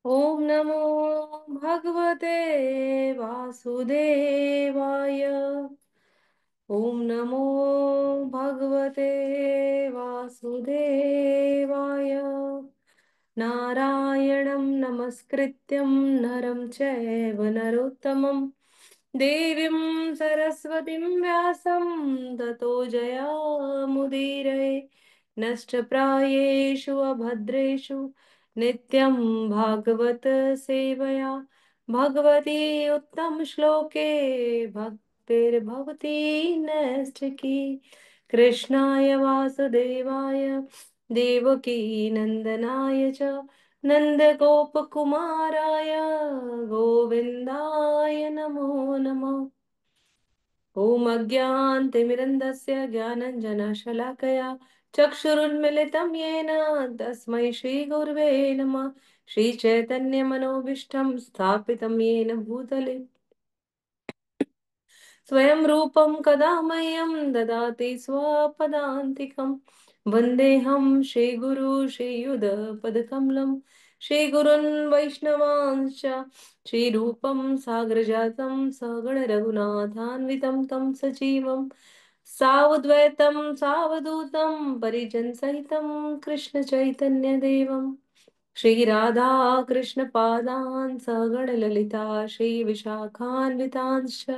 ओम नमो भगवते वासुदेवाय। ओम नमो भगवते वासुदेवाय। नारायणं नमस्कृत्यं नरं चैव नरोत्तमं देवीं सरस्वतीं व्यासं ततो जयामुदीरये। नष्टप्रायेषु अभद्रेषु नित्यं भागवत सेवया भगवती उत्तम श्लोके भक्तिर्भवती नैष्ठिकी। कृष्णाय वासुदेवाय देवकी नंदनाय च नन्दगोपकुमाराय गोविन्दाय नमो नमः। ॐ अज्ञानतिमिरन्धस्य ज्ञानञ्जनशलाकया चक्षुरुन्मिलितं येन तस्मै श्रीगुर्वे नमः। श्रीचैतन्यमनोभीष्टं स्थापितं येन भूतले स्वयं रूपं कदा मह्यं ददाति स्वपदान्तिकं। वन्देऽहं श्रीगुरु श्रीयुधपदकमलं श्रीगुरुन् वैष्णवांश्च श्रीरूपं साग्रजातं सगण रघुनाथान्वितं तं सजीवं सावद्वैतं सावधूतं परिजनसहितं कृष्ण चैतन्य देवं श्री राधा कृष्ण पादान् सगण ललिता श्री विशाखान्वितांश्च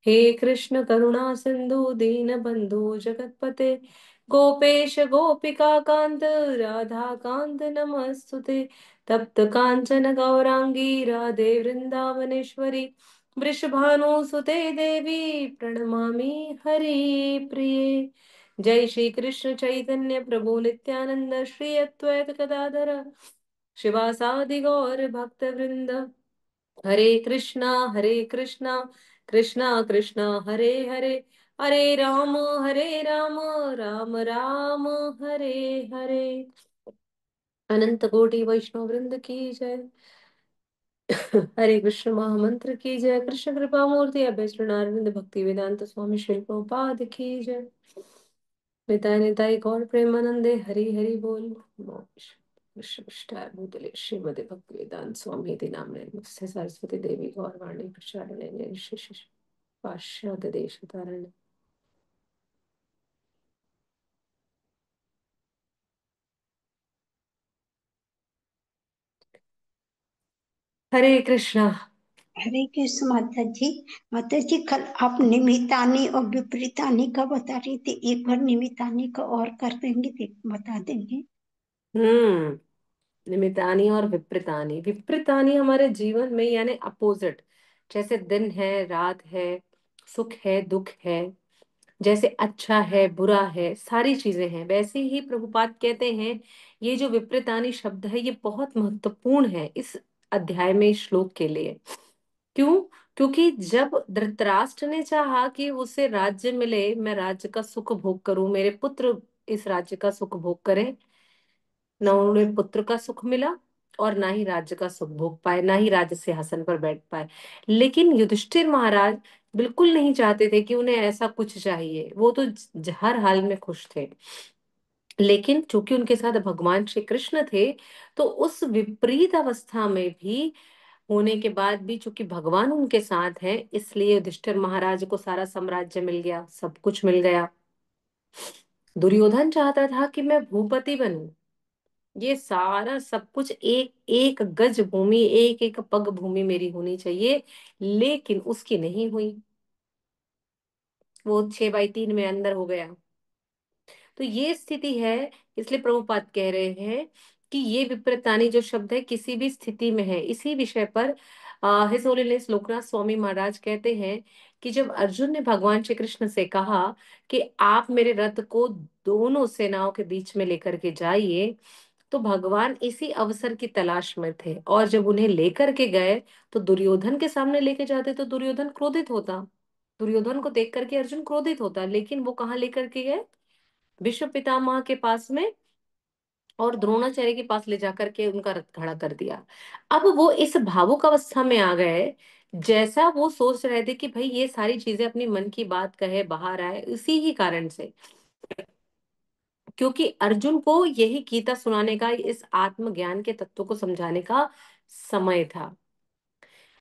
हे कृष्ण करुणा सिंधु दीन बंधु जगतपते गोपेश गोपिका कांत राधा कांत नमस्तुते। तप्त कांचन गौरांगी राधे वृंदावनेश्वरी वृषभानुसुते देवी प्रणमामि हरि प्रिये। जय श्री कृष्ण चैतन्य प्रभु नित्यानंद श्री अद्वैत गदाधर शिवासादि गौर भक्त वृंद। हरे कृष्णा कृष्णा कृष्णा हरे हरे हरे राम राम राम हरे हरे। अनंत कोटि वैष्णव वृंद की जय। हरे कृष्ण महामंत्र की जय। कृष्ण कृपा मूर्ति अभय अरविंद भक्ति वेदांत स्वामी श्री प्रभुपाद की जय। निताय निताय गौर प्रेमानंदे हरि हरि बोल। भूतले श्रीमदे भक्ति वेदांत स्वामी इति नाम्ने नमस्ते सरस्वती देवी गौरवाणी प्रचारिणे पाश्चात्य देश तारिणे। हरे कृष्णा। हरे कृष्ण माता जी। माता जी, कल आप निमित्तानी और विपरीतानी का बता रही थी, एक बार निमित्तानी का और कर देंगे, बता देंगे। हम्म। निमित्तानी और विपरीतानी। विपरीतानी हमारे जीवन में यानी अपोजिट। जैसे दिन है रात है, सुख है दुख है, जैसे अच्छा है बुरा है, सारी चीजें हैं, वैसे ही प्रभुपाद कहते हैं ये जो विपरीतानी शब्द है ये बहुत महत्वपूर्ण है इस अध्याय में, इस श्लोक के लिए। क्यों? क्योंकि जब धृतराष्ट्र ने चाहा कि उसे राज्य मिले, मैं राज्य का सुख भोग करूं, मेरे पुत्र इस राज्य का सुख भोग करें, न उन्हें पुत्र का सुख मिला और ना ही राज्य का सुख भोग पाए, ना ही राज्य सिंहासन पर बैठ पाए। लेकिन युधिष्ठिर महाराज बिल्कुल नहीं चाहते थे कि उन्हें ऐसा कुछ चाहिए, वो तो हर हाल में खुश थे। लेकिन चूंकि उनके साथ भगवान श्री कृष्ण थे, तो उस विपरीत अवस्था में भी होने के बाद भी चूंकि भगवान उनके साथ हैं, इसलिए युधिष्ठिर महाराज को सारा साम्राज्य मिल गया, सब कुछ मिल गया। दुर्योधन चाहता था कि मैं भूपति बनूं, ये सारा सब कुछ एक एक गज भूमि, एक एक पग भूमि मेरी होनी चाहिए, लेकिन उसकी नहीं हुई। वो 6/3 में अंदर हो गया। तो ये स्थिति है। इसलिए प्रभुपाद कह रहे हैं कि ये विपरीतानी जो शब्द है किसी भी स्थिति में है। इसी विषय पर हिज होलीनेस लोकनाथ स्वामी महाराज कहते हैं कि जब अर्जुन ने भगवान श्री कृष्ण से कहा कि आप मेरे रथ को दोनों सेनाओं के बीच में लेकर के जाइए, तो भगवान इसी अवसर की तलाश में थे। और जब उन्हें लेकर के गए तो दुर्योधन के सामने लेके जाते तो दुर्योधन क्रोधित होता। दुर्योधन को देख करके अर्जुन क्रोधित होता, लेकिन वो कहाँ लेकर के गए? विश्व पितामह के पास में, और द्रोणाचार्य के पास ले जाकर के उनका रथ खड़ा कर दिया। अब वो इस भावुक अवस्था में आ गए, जैसा वो सोच रहे थे कि भाई ये सारी चीजें अपनी मन की बात कहे बाहर आए, इसी ही कारण से क्योंकि अर्जुन को यही गीता सुनाने का, इस आत्मज्ञान के तत्व को समझाने का समय था।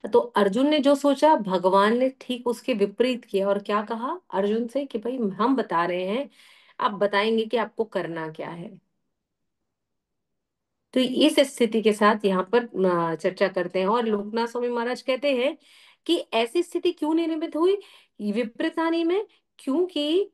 तो अर्जुन ने जो सोचा, भगवान ने ठीक उसके विपरीत किया, और क्या कहा अर्जुन से कि भाई हम बता रहे हैं, आप बताएंगे कि आपको करना क्या है। तो इस स्थिति के साथ यहाँ पर चर्चा करते हैं, और लोकनाथ स्वामी महाराज कहते हैं कि ऐसी स्थिति क्यों निर्मित हुई विप्रतानी में, क्योंकि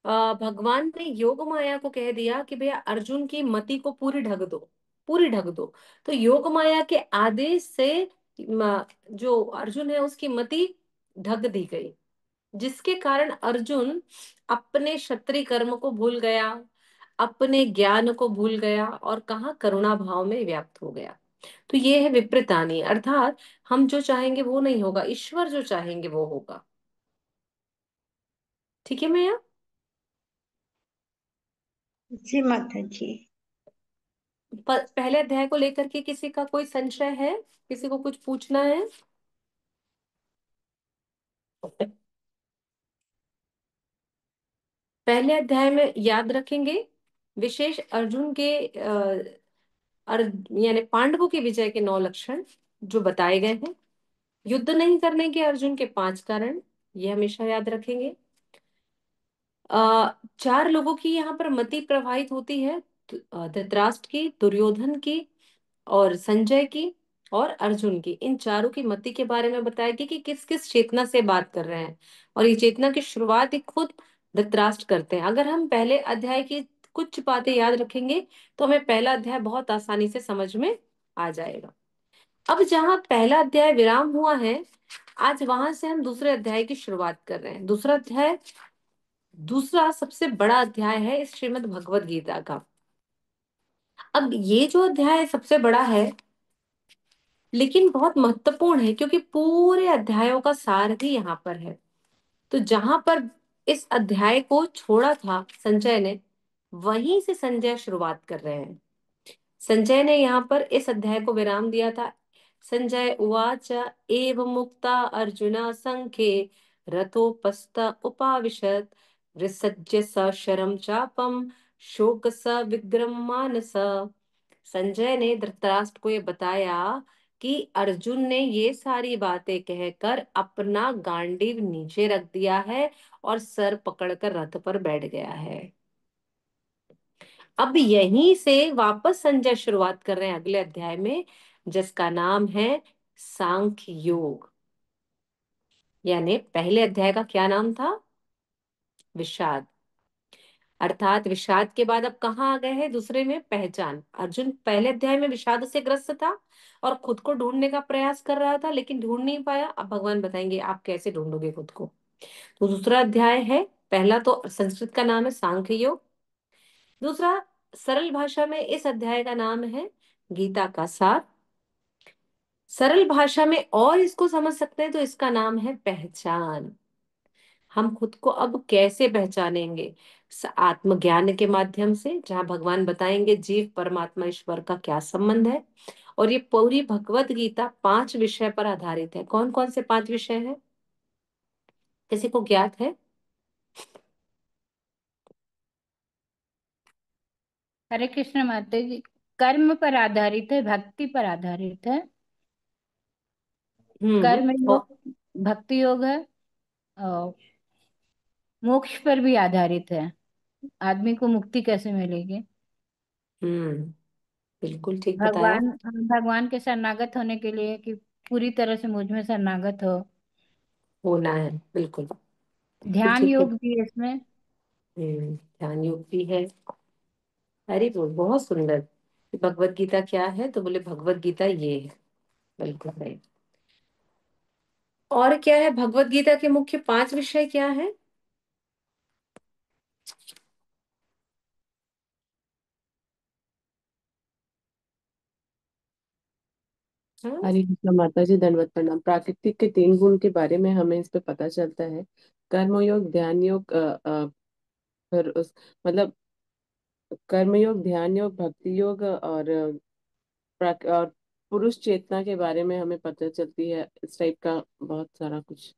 भगवान ने योग माया को कह दिया कि भैया अर्जुन की मति को पूरी ढक दो, पूरी ढक दो। तो योग माया के आदेश से जो अर्जुन है उसकी मति ढक दी गई, जिसके कारण अर्जुन अपने क्षत्रिय कर्म को भूल गया, अपने ज्ञान को भूल गया, और कहाँ करुणा भाव में व्याप्त हो गया। तो ये है विप्रतानी, अर्थात हम जो चाहेंगे वो नहीं होगा, ईश्वर जो चाहेंगे वो होगा। ठीक है मैया। जी माता जी। पहले अध्याय को लेकर के किसी का कोई संशय है, किसी को कुछ पूछना है? पहले अध्याय में याद रखेंगे विशेष अर्जुन के अर, यानी पांडवों के विजय के 9 लक्षण जो बताए गए हैं। युद्ध नहीं करने के अर्जुन के 5 कारण, ये हमेशा याद रखेंगे। 4 लोगों की यहाँ पर मति प्रवाहित होती है, धृतराष्ट्र की, दुर्योधन की, और संजय की, और अर्जुन की। इन चारों की मति के बारे में बताया गया कि किस किस चेतना से बात कर रहे हैं, और ये चेतना की शुरुआत ही खुद धृतराष्ट्र करते हैं। अगर हम पहले अध्याय की कुछ बातें याद रखेंगे तो हमें पहला अध्याय बहुत आसानी से समझ में आ जाएगा। अब जहाँ पहला अध्याय विराम हुआ है, आज वहां से हम दूसरे अध्याय की शुरुआत कर रहे हैं। दूसरा अध्याय, दूसरा सबसे बड़ा अध्याय है इस श्रीमद् भगवत गीता का। अब ये जो अध्याय सबसे बड़ा है, लेकिन बहुत महत्वपूर्ण है, क्योंकि पूरे अध्यायों का सार भी यहाँ पर है। तो जहां पर इस अध्याय को छोड़ा था संजय ने, वहीं से संजय शुरुआत कर रहे हैं। संजय ने यहाँ पर इस अध्याय को विराम दिया था। संजय उवाच एव मुक्ता अर्जुन संख्ये रथोपस्थ उपाविशत् विसज्य स शरं चापम शोक स विग्रम मानस। संजय ने धृतराष्ट्र को ये बताया कि अर्जुन ने ये सारी बातें कहकर अपना गांडीव नीचे रख दिया है और सर पकड़कर रथ पर बैठ गया है। अब यहीं से वापस संजय शुरुआत कर रहे हैं अगले अध्याय में, जिसका नाम है सांख्य योग। यानी पहले अध्याय का क्या नाम था? विषाद। अर्थात विषाद के बाद अब कहाँ आ गए हैं? दूसरे में पहचान। अर्जुन पहले अध्याय में विषाद से ग्रस्त था और खुद को ढूंढने का प्रयास कर रहा था, लेकिन ढूंढ नहीं पाया। अब भगवान बताएंगे आप कैसे ढूंढोगे खुद को। तो दूसरा अध्याय है, पहला तो संस्कृत का नाम है सांख्य योग, दूसरा सरल भाषा में इस अध्याय का नाम है गीता का सार। सरल भाषा में और इसको समझ सकते हैं तो इसका नाम है पहचान। हम खुद को अब कैसे पहचानेंगे? आत्मज्ञान के माध्यम से, जहां भगवान बताएंगे जीव परमात्मा ईश्वर का क्या संबंध है। और ये पूरी भगवत गीता 5 विषय पर आधारित है। कौन कौन से 5 विषय हैं, किसी को ज्ञात है? हरे कृष्ण माता जी। कर्म पर आधारित है, भक्ति पर आधारित है। कर्म और योग, भक्ति योग है, और मोक्ष पर भी आधारित है। आदमी को मुक्ति कैसे मिलेगी? हम्म, बिल्कुल ठीक बताया। भगवान, भगवान के शरणागत होने के लिए कि पूरी तरह से मुझ में शरणागत हो। होना है, बिल्कुल बिल्कुल ध्यान ठीक है। योग भी है इसमें। ध्यान योग भी है। अरे वो बहुत सुंदर। भगवत गीता क्या है? तो बोले भगवत गीता ये है। बिल्कुल है। और क्या है भगवत गीता के मुख्य 5 विषय क्या है? हाँ? हरे कृष्ण माता जी, दंडवत प्रणाम। प्राकृतिक के 3 गुण के बारे में हमें इस पे पता चलता है। कर्मयोग, ध्यान योग, फिर उस मतलब कर्मयोग, ध्यान योग, भक्ति योग और पुरुष चेतना के बारे में हमें पता चलती है। इस टाइप का बहुत सारा कुछ।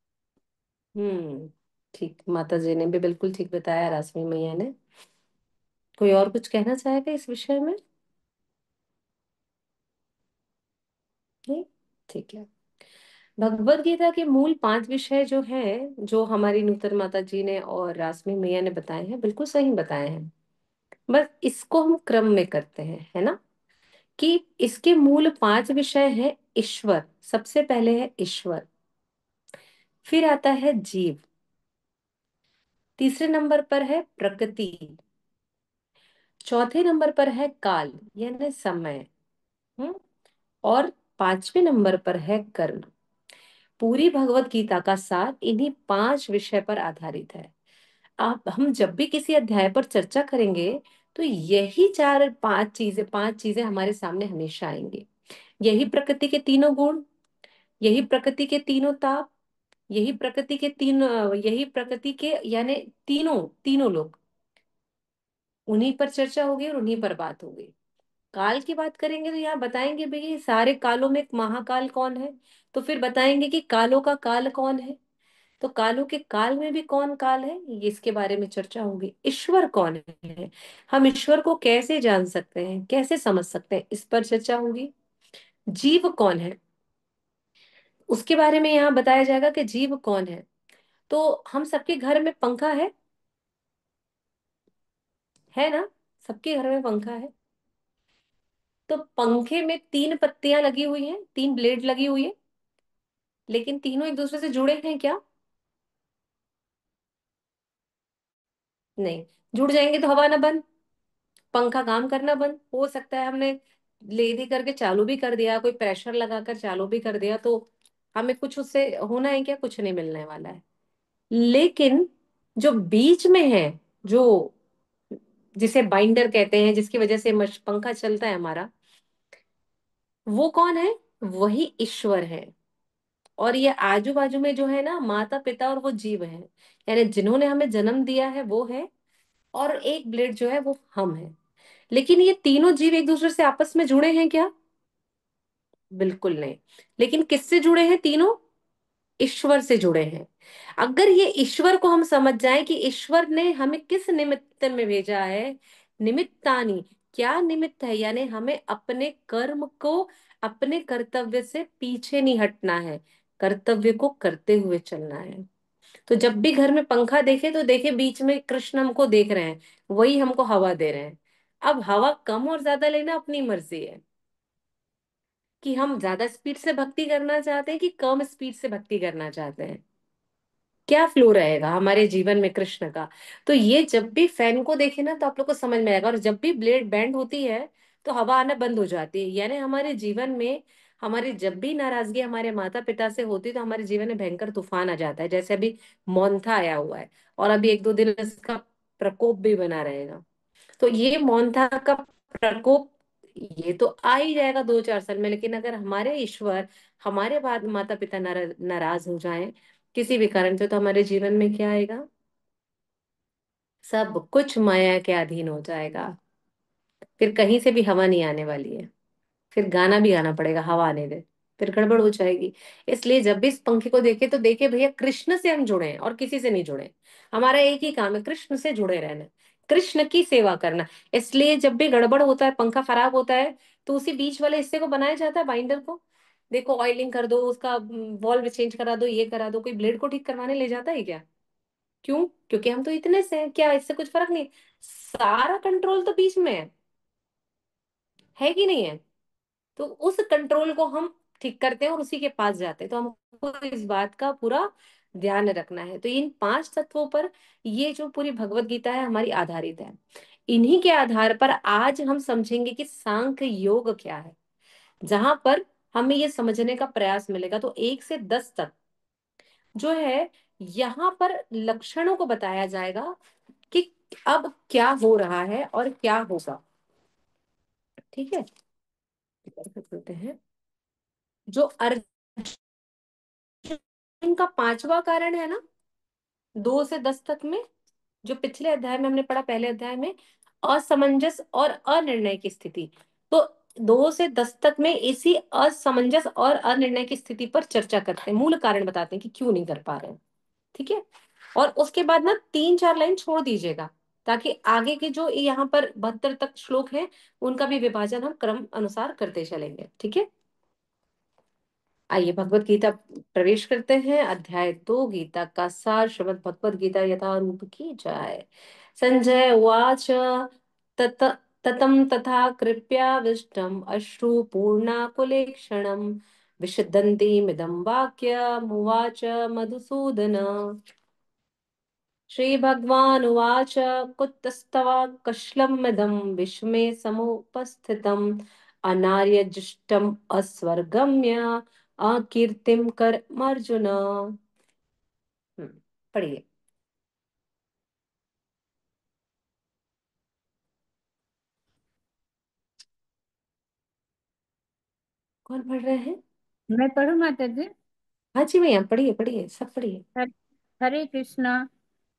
हम्म, ठीक, माता जी ने भी बिल्कुल ठीक बताया, रासमी मैया ने। कोई और कुछ कहना चाहेगा इस विषय में? नहीं? ठीक है। भगवत गीता के मूल 5 विषय जो हैं, जो हमारी नूतन माता जी ने और रासमी मैया ने बताए हैं, बिल्कुल सही बताए हैं। बस इसको हम क्रम में करते हैं, है ना? कि इसके मूल 5 विषय हैं। ईश्वर, सबसे पहले है ईश्वर। फिर आता है जीव। तीसरे नंबर पर है प्रकृति। चौथे नंबर पर है काल, यानी समय। हम्म और 5वें नंबर पर है कर्म। पूरी भगवत गीता का सार इन्हीं 5 विषय पर आधारित है। आप हम जब भी किसी अध्याय पर चर्चा करेंगे, तो यही 4 5 चीजें हमारे सामने हमेशा आएंगे। यही प्रकृति के तीनों गुण, यही प्रकृति के तीनों ताप, यही प्रकृति के यानी तीनों तीनों लोग, उन्हीं पर चर्चा होगी और उन्हीं पर बात होगी। काल की बात करेंगे तो यहाँ बताएंगे भाई ये सारे कालों में एक महाकाल कौन है। तो फिर बताएंगे कि कालों का काल कौन है। तो कालों के काल में भी कौन काल है, ये इसके बारे में चर्चा होगी। ईश्वर कौन है, हम ईश्वर को कैसे जान सकते हैं, कैसे समझ सकते हैं, इस पर चर्चा होगी। जीव कौन है, उसके बारे में यहाँ बताया जाएगा कि जीव कौन है। तो हम सबके घर में पंखा है ना? सबके घर में पंखा है। तो पंखे में 3 पत्तियां लगी हुई हैं, 3 ब्लेड लगी हुई है, लेकिन तीनों एक दूसरे से जुड़े हैं क्या? नहीं। जुड़ जाएंगे तो हवा ना बंद, पंखा काम करना बंद हो सकता है। हमने ले दे करके चालू भी कर दिया, कोई प्रेशर लगाकर चालू भी कर दिया, तो हमें कुछ उससे होना है क्या? कुछ नहीं मिलने वाला है। लेकिन जो बीच में है, जो जिसे बाइंडर कहते हैं, जिसकी वजह से पंखा चलता है हमारा, वो कौन है? वही ईश्वर है। और ये आजू बाजू में जो है ना, माता पिता और वो जीव है, यानी जिन्होंने हमें जन्म दिया है वो है, और एक ब्लेड जो है वो हम है। लेकिन ये तीनों जीव एक दूसरे से आपस में जुड़े हैं क्या? बिल्कुल नहीं। लेकिन किससे जुड़े हैं तीनों? ईश्वर से जुड़े हैं। अगर ये ईश्वर को हम समझ जाएं कि ईश्वर ने हमें किस निमित्त में भेजा है, निमित्तानी, क्या निमित्त है, यानी हमें अपने कर्म को, अपने कर्तव्य से पीछे नहीं हटना है, कर्तव्य को करते हुए चलना है। तो जब भी घर में पंखा देखे तो देखे बीच में कृष्ण हमको देख रहे हैं, वही हमको हवा दे रहे हैं। अब हवा कम और ज्यादा लेना अपनी मर्जी है, कि हम ज्यादा स्पीड से भक्ति करना चाहते हैं कि कम स्पीड से भक्ति करना चाहते हैं, क्या फ्लो रहेगा हमारे जीवन में कृष्ण का। तो ये जब भी फैन को देखे ना, तो आप लोग को समझ में आएगा। और जब भी ब्लेड बेंड होती है तो हवा आना बंद हो जाती है, यानी हमारे जीवन में, हमारी जब भी नाराजगी हमारे माता पिता से होती है, तो हमारे जीवन में भयंकर तूफान आ जाता है। जैसे अभी मौनथा आया हुआ है, और अभी 1 2 दिन इसका प्रकोप भी बना रहेगा। तो ये मौनता का प्रकोप, ये तो आ ही जाएगा 2 4 साल में। लेकिन अगर हमारे ईश्वर, हमारे बाद माता पिता नाराज हो जाएं किसी भी कारण से, तो हमारे जीवन में क्या आएगा? सब कुछ माया के अधीन हो जाएगा। फिर कहीं से भी हवा नहीं आने वाली है, फिर गाना भी गाना पड़ेगा हवा आने दे, फिर गड़बड़ हो जाएगी। इसलिए जब भी इस पंखे को देखे तो देखे भैया कृष्ण से हम जुड़े हैं और किसी से नहीं जुड़े। हमारा एक ही काम है, कृष्ण से जुड़े रहना, कृष्ण की सेवा करना। इसलिए जब भी गड़बड़ होता है, पंखा खराब होता है, तो उसी बीच वाले हिस्से को बनाया जाता है, बाइंडर को। देखो ऑयलिंग कर दो उसका, वॉल्व चेंज करा दो, ये करा दो। कोई ब्लेड को ठीक करवाने ले जाता है क्या? क्यों? क्योंकि हम तो इतने से हैं, क्या इससे कुछ फर्क नहीं? सारा कंट्रोल तो बीच में है कि नहीं है? तो उस कंट्रोल को हम ठीक करते हैं और उसी के पास जाते हैं। तो हमको इस बात का पूरा ध्यान रखना है। तो इन 5 तत्वों पर ये जो पूरी भगवत गीता है हमारी आधारित है। इन्हीं के आधार पर आज हम समझेंगे कि सांख्य योग क्या है, जहां पर हमें ये समझने का प्रयास मिलेगा। तो 1 से 10 तक जो है, यहाँ पर लक्षणों को बताया जाएगा कि अब क्या हो रहा है और क्या होगा। ठीक है, बोलते हैं जो अर्जुन का 5वां कारण है ना, 2 से 10 तक में, जो पिछले अध्याय में हमने पढ़ा, पहले अध्याय में, असमंजस और अनिर्णय की स्थिति। तो 2 से 10 तक में इसी असमंजस और अनिर्णय की स्थिति पर चर्चा करते हैं, मूल कारण बताते हैं कि क्यों नहीं कर पा रहे हैं। ठीक है। और उसके बाद ना 3 4 लाइन छोड़ दीजिएगा, ताकि आगे के जो यहाँ पर 72 तक श्लोक है उनका भी विभाजन हम क्रम अनुसार करते चलेंगे। ठीक है, आइए भगवत गीता प्रवेश करते हैं। अध्याय 2, गीता का सार, श्रीमद् भगवत गीता यथारूप की जाय। संजय उवाच तत ततं तथा कृप्याविष्टम् अश्रुपूर्णाकुलेक्षणम् विशदन्तीमिदं वाक्यमुवाच मधुसूदन। श्रीभगवानुवाच कुतस्तवाकश्लमदं विस्मये समुपस्थितम् अनार्यजुष्टम् अस्वर्गम्य अकीर्तिं कर्मर्जुन। पढ़िए। कौन पढ़ रहे हैं? मैं पढ़ू माता जी? हाँ जी भैया, पढ़िए पढ़िए, सब पढ़िए। हर- हरे कृष्णा।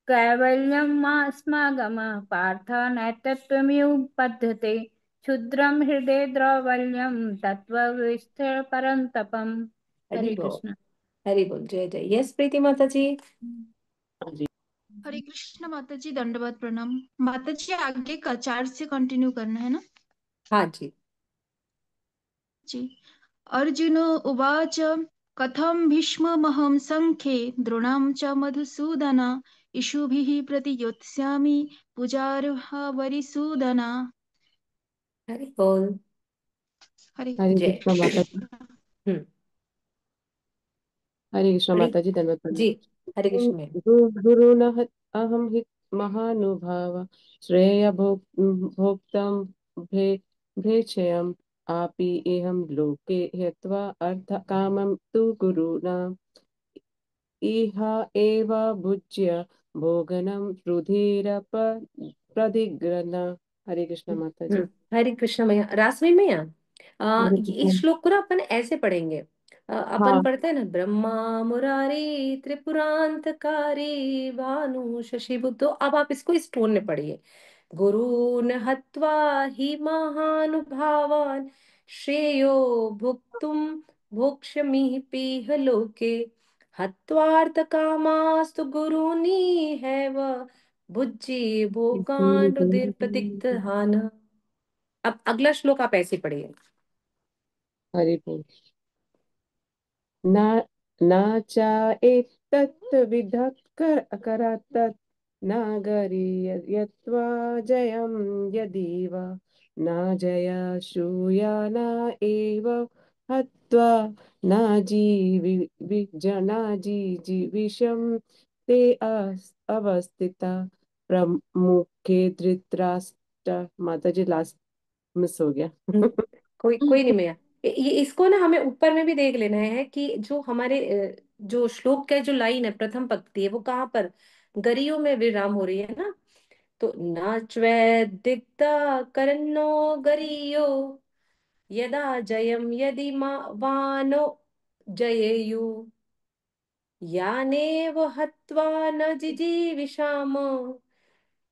कैवल्यमास्मागम पार्थ नैतत्त्वमियुपद्यते क्षुद्रं हृदय द्रवल्यं तत्त्वविस्तर परन्तपम्। हरि हरे बोल, कृष्ण। हरि बोल, जय जय। यस प्रीति माता जी। हाँ जी। हरे कृष्ण माता जी, दंडवत प्रणाम। माता जी आगे का 4 से कंटिन्यू करना है ना? हाँ जी। जी। अर्जुन उवाच कथं भीष्ममहं संख्ये द्रोणां च मधुसूदन इषुभिः प्रतियोत्स्यामि पूजार्हा वरिसूदना। हरि बोल। हरे हरे जय। कृष्णा माता जी। कृष्ण। हम्म। हरे कृष्णा पढ़िए माता जी, धन्यवाद जी। हरे प्रणाम। कृष्ण में। गुरुन अहम हि महानुभाव श्रेय भोक्तम भे भेषयम् आपि एहं लोके ह्यत्वा अर्थ कामं तु गुरुणा इह एव भुज्य भोगनं रुधिरप प्रदिग्रना। हरे कृष्ण माता जी। हरे कृष्ण मैया, रासवी मैया, हरे इस कृष्ण। श्लोक को ना अपन ऐसे पढ़ेंगे। अपन हाँ। पढ़ते हैं ना, ब्रह्मा मुरारी त्रिपुरांतकारी भानु शशि बुद्धो। अब आप इसको इस टोन में पढ़िए। गुरून् हत्वा हि महानुभावान् श्रेयो भुक्तुं भोक्ष्यमीह लोके हत्वार्थकामास्तु गुरूनिहैव भुज्ये भोगान् रुधिरप्रदिग्धहान्। अब अगला श्लोक आप ऐसे पढ़िए। हरि बोल। न न च एतत् विधः करातत् नागरीयत्वा जयं यदीव न जय श्रूया न एव हत्वा न न जीविषं ते अवस्थिता प्रमुखे धृतराष्ट्र। माता जी लास्ट मिस हो गया। हम्म, कोई कोई नहीं मैया। ये इसको ना हमें ऊपर में भी देख लेना है कि जो हमारे जो श्लोक का जो लाइन है, प्रथम पंक्ति है, वो कहाँ पर गरियों में विराम हो रही है ना। तो नाच्वै दिग्धा करन्नो गरियो यदा जयम यदि वानो जयेयु यानेव हत्वा न जिजीविषाम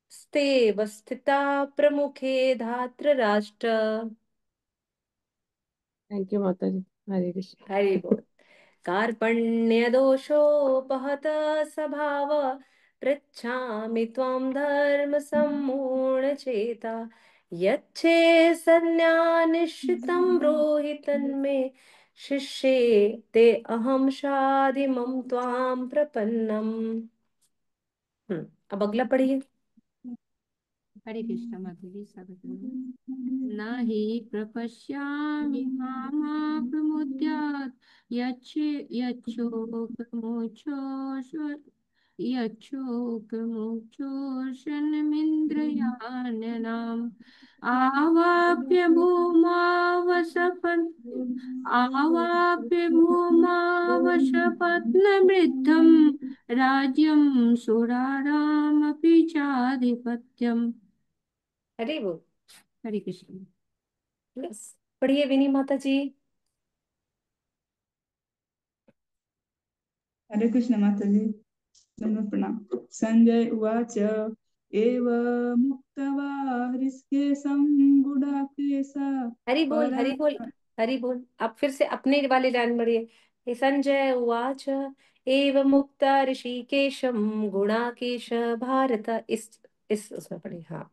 स्तेव स्थिता प्रमुखे धातृराष्ट्र। थैंक यू माता जी। हरे कृष्ण। हरि बोल। कार्पण्यदोषोपहतः स्वभाव पृच्छामि त्वां धर्म सम्मूढचेता यच्छ्रेयस्सन्न्यानिश्चितं ब्रूहि तन्मे शिष्ये ते अहं शाधिमं त्वां प्रपन्नम्। अब अगला पढ़िए। हरे कृष्ण माता जी, स्वागत है। न हि प्रपश्यामि मामापमुद्यात् यच्छोकमोक्षोषणमिन्द्रियाण्यनाम् आवाप्य भूमावसपन् आवाप्य भूमावशपत्नवृद्धं राज्यं सुरारामपि चाधिपत्यम्। हरि बोल। हरे कृष्ण। यस, पढ़िए विनी माता जी। हरे कृष्ण माता जी, नमः प्रणाम। संजय उवाच एवमुक्त्वा हृषीकेशं गुडाकेशः हरि बोल, परा। हरि बोल, हरि बोल। आप फिर से अपने वाले लाइन बढ़िए। हे संजय उवाच एवं मुक्ता ऋषिकेशम गुणाकेश भारत। इस इस उसमें पढ़िए। हाँ।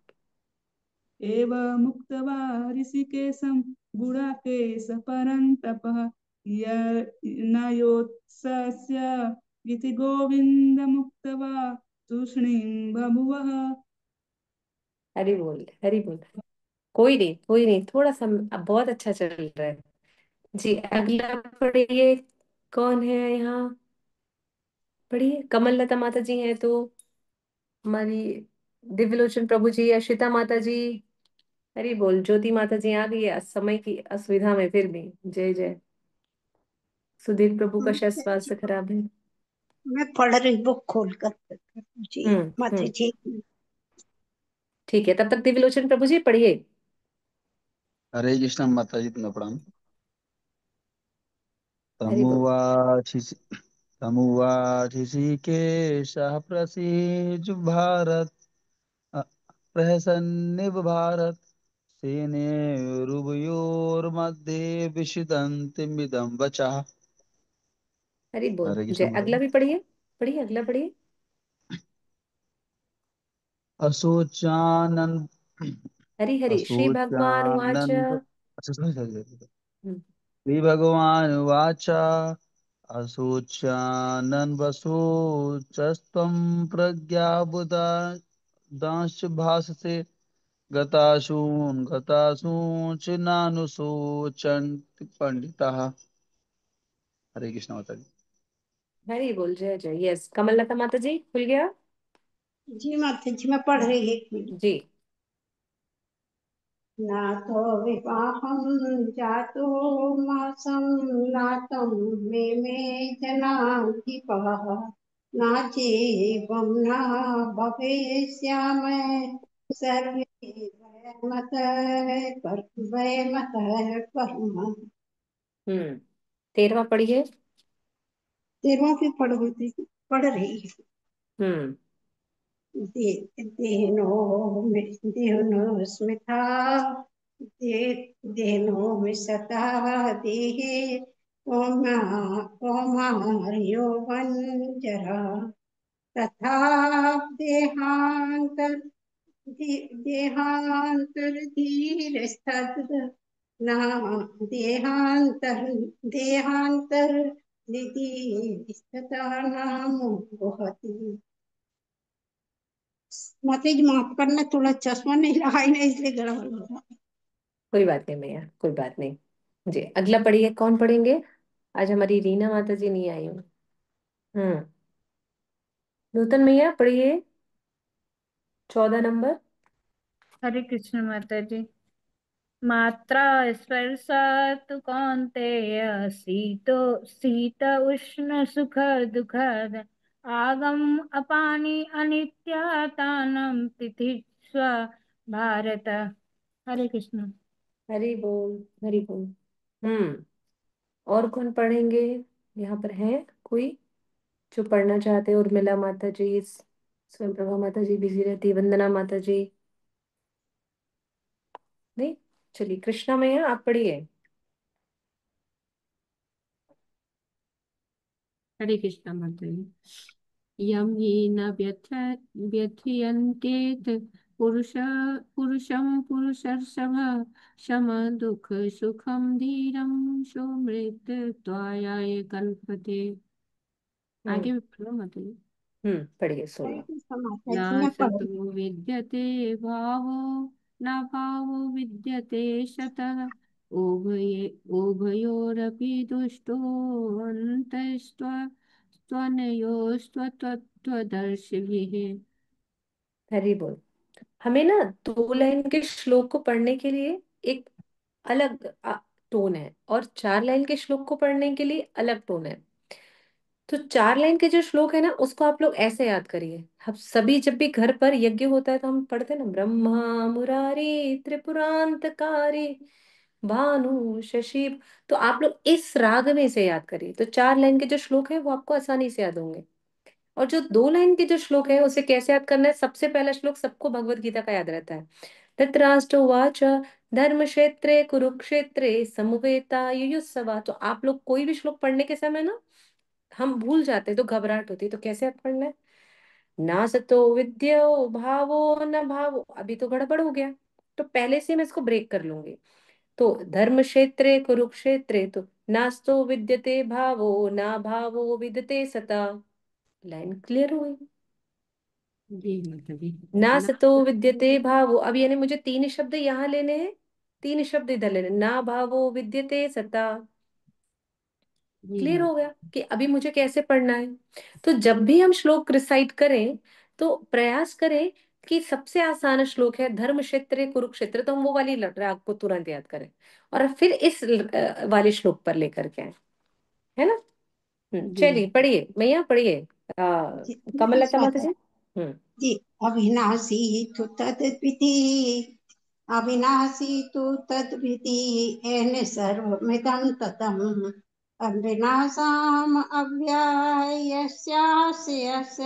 एव मुक्त्वा ऋषिकेशं गुडाकेश परन्तपः न योत्सस्य इति गोविन्दमुक्त्वा तूष्णीं बभुवः। हरि बोल, हरि बोल। कोई नहीं, कोई नहीं, थोड़ा सा अब बहुत अच्छा चल रहा है। जी, अगला पढ़िए। कौन है यहाँ? पढ़िए। कमल लता माता जी हैं तो हमारी दिव्यलोचन प्रभु जी, अश्विता माता जी। हरि बोल। ज्योति माता जी आ गई है समय की असुविधा में, फिर भी जय जय। सुधीर प्रभु का शायद माता जी, स्वास्थ्य खराब है। मैं पढ़ रही बुक खोल कर जी। माता हम्म। जी, ठीक है, तब तक दिव्यलोचन प्रभु जी पढ़िए। हरे कृष्ण माता जी तुम्हें प्रणाम। हरि बोल। तमुवाचिषिकेशः प्रसीज भारत प्रहसन्निव भारत सेनेरुभयोर्मध्ये विषिदन्तिमिदं वचः। हरि बोल हरे जय। कृष्ण माता अगला जी। भी पढ़िए। पढ़िए, अगला पढ़िए। अशोचानन हरि हरि श्री भगवान उवाच। अशोचानन्द अच्छा sorry, sorry, sorry। हम्म। श्रीभगवानुवाच असोच्यानन्वसोचस्त्वं प्रज्ञाबुधांश्च भाससे गतासूच नानुशोचन्ति पंडिताः। हरे कृष्ण माता जी। हरि बोल जय जय। यस, कमल लता माता जी खुल गया। जी माता जी, मैं पढ़ रही 1 मिनट। जी। नातो विवाहं जातो मासं नातं मे जनाधिपः नाचेवं न भविष्याम सर्वे वयमतः कर्म। हम्म। 13वां पढ़िए। 13वां भी पढ़ रही है। हम्म। देहनो स्मिता देहनो मिशता देहे कौमार्यो बंजरा तथा देहांतर देहांतरधीरस्तद ना देहांतर देहांतर निधि स्तता नाम वहति। माता जी माफ करना, थोड़ा चश्मा नहीं लगाई ना, इसलिए गड़बड़ हो रहा है। कोई बात नहीं मैया, कोई बात नहीं। जी, अगला पढ़िए। कौन पढ़ेंगे? आज हमारी रीना माता जी नहीं आई हूँ। हम्म। नूतन मैया पढ़िए। 14 नंबर। हरे कृष्ण माता जी। मात्रा स्पर्शात् कौन्तेय शीतो शीत उष्ण सुख दुःखद आगम अपानि अनित्यातानं तितिक्ष्व भारत। हरे कृष्ण। हरि बोल, हरि बोल। हम्म। और कौन पढ़ेंगे? यहाँ पर है कोई जो पढ़ना चाहते हैं? उर्मिला माता जी, स्वयं प्रभा माता जी बिजी रहती है, वंदना माता जी नहीं। चलिए, कृष्णा मैया आप पढ़िए। हरे कृष्ण माता जी। यम ही न व्यथयन्त्येत पुरुष पुरुषं पुरुषर्षभ शम दुःख सुखम धीरम सोमृत त्वायाय कल्पते। हम्म। आगे भी पढ़ो माता जी। पढ़िए हरे 16। कृष्ण माता जी, न मैं पढ़ रही सतो विद्यते भावो न भावो विद्यते शतः उभये उभयोरपि दुष्टो त्वनयोस्त्वतत्त्वदर्शिभिः। हरि बोल। हमें ना 2 लाइन के श्लोक को पढ़ने के लिए एक अलग टोन है, और 4 लाइन के श्लोक को पढ़ने के लिए अलग टोन है। तो 4 लाइन के जो श्लोक है ना, उसको आप लोग ऐसे याद करिए। हम सभी जब भी घर पर यज्ञ होता है तो हम पढ़ते हैं ना, ब्रह्मा मुरारी त्रिपुरांतकारी भानु शशि। तो आप लोग इस राग में इसे याद करिए, तो 4 लाइन के जो श्लोक है वो आपको आसानी से याद होंगे। और जो 2 लाइन के जो श्लोक है उसे कैसे याद करना है? सबसे पहला श्लोक सबको भगवत गीता का याद रहता है। धृतराष्ट्र उवाच धर्म क्षेत्रे कुरुक्षेत्रे समवेतायुयुत्सवा। तो आप लोग कोई भी श्लोक पढ़ने के समय ना, हम भूल जाते हैं तो घबराहट होती है, तो कैसे याद पढ़ना है? ना सतो विद्यो भावो न भावो, अभी तो गड़बड़ हो गया, तो पहले से मैं इसको ब्रेक कर लूंगी। तो धर्म क्षेत्रे कुरुक्षेत्रे तो नास्तो विद्यते भावो ना भावो विद्यते सता। लाइन क्लियर हुई? जी माता जी। ना ना सतो विद्यते भावो, अब यानी मुझे तीन शब्द यहाँ लेने हैं, तीन शब्द इधर लेने, ना भावो विद्यते सता। जी क्लियर हो माता। गया कि अभी मुझे कैसे पढ़ना है। तो जब भी हम श्लोक रिसाइट करें तो प्रयास करें कि सबसे आसान श्लोक है धर्म क्षेत्र कुरुक्षेत्र, तो हम वो वाली राग को तुरंत याद करें और फिर इस वाले श्लोक पर लेकर के आए, है ना। जी चलिए पढ़िए मैया, पढ़िए। जी कमलता माता माता जी। हम्म। जी। अविनाशी तु तद्विधि, अविनाशी तु तद्विधि, येन सर्वमिदं ततम्। अविनाशाम् अव्ययस्यास्य यस्य,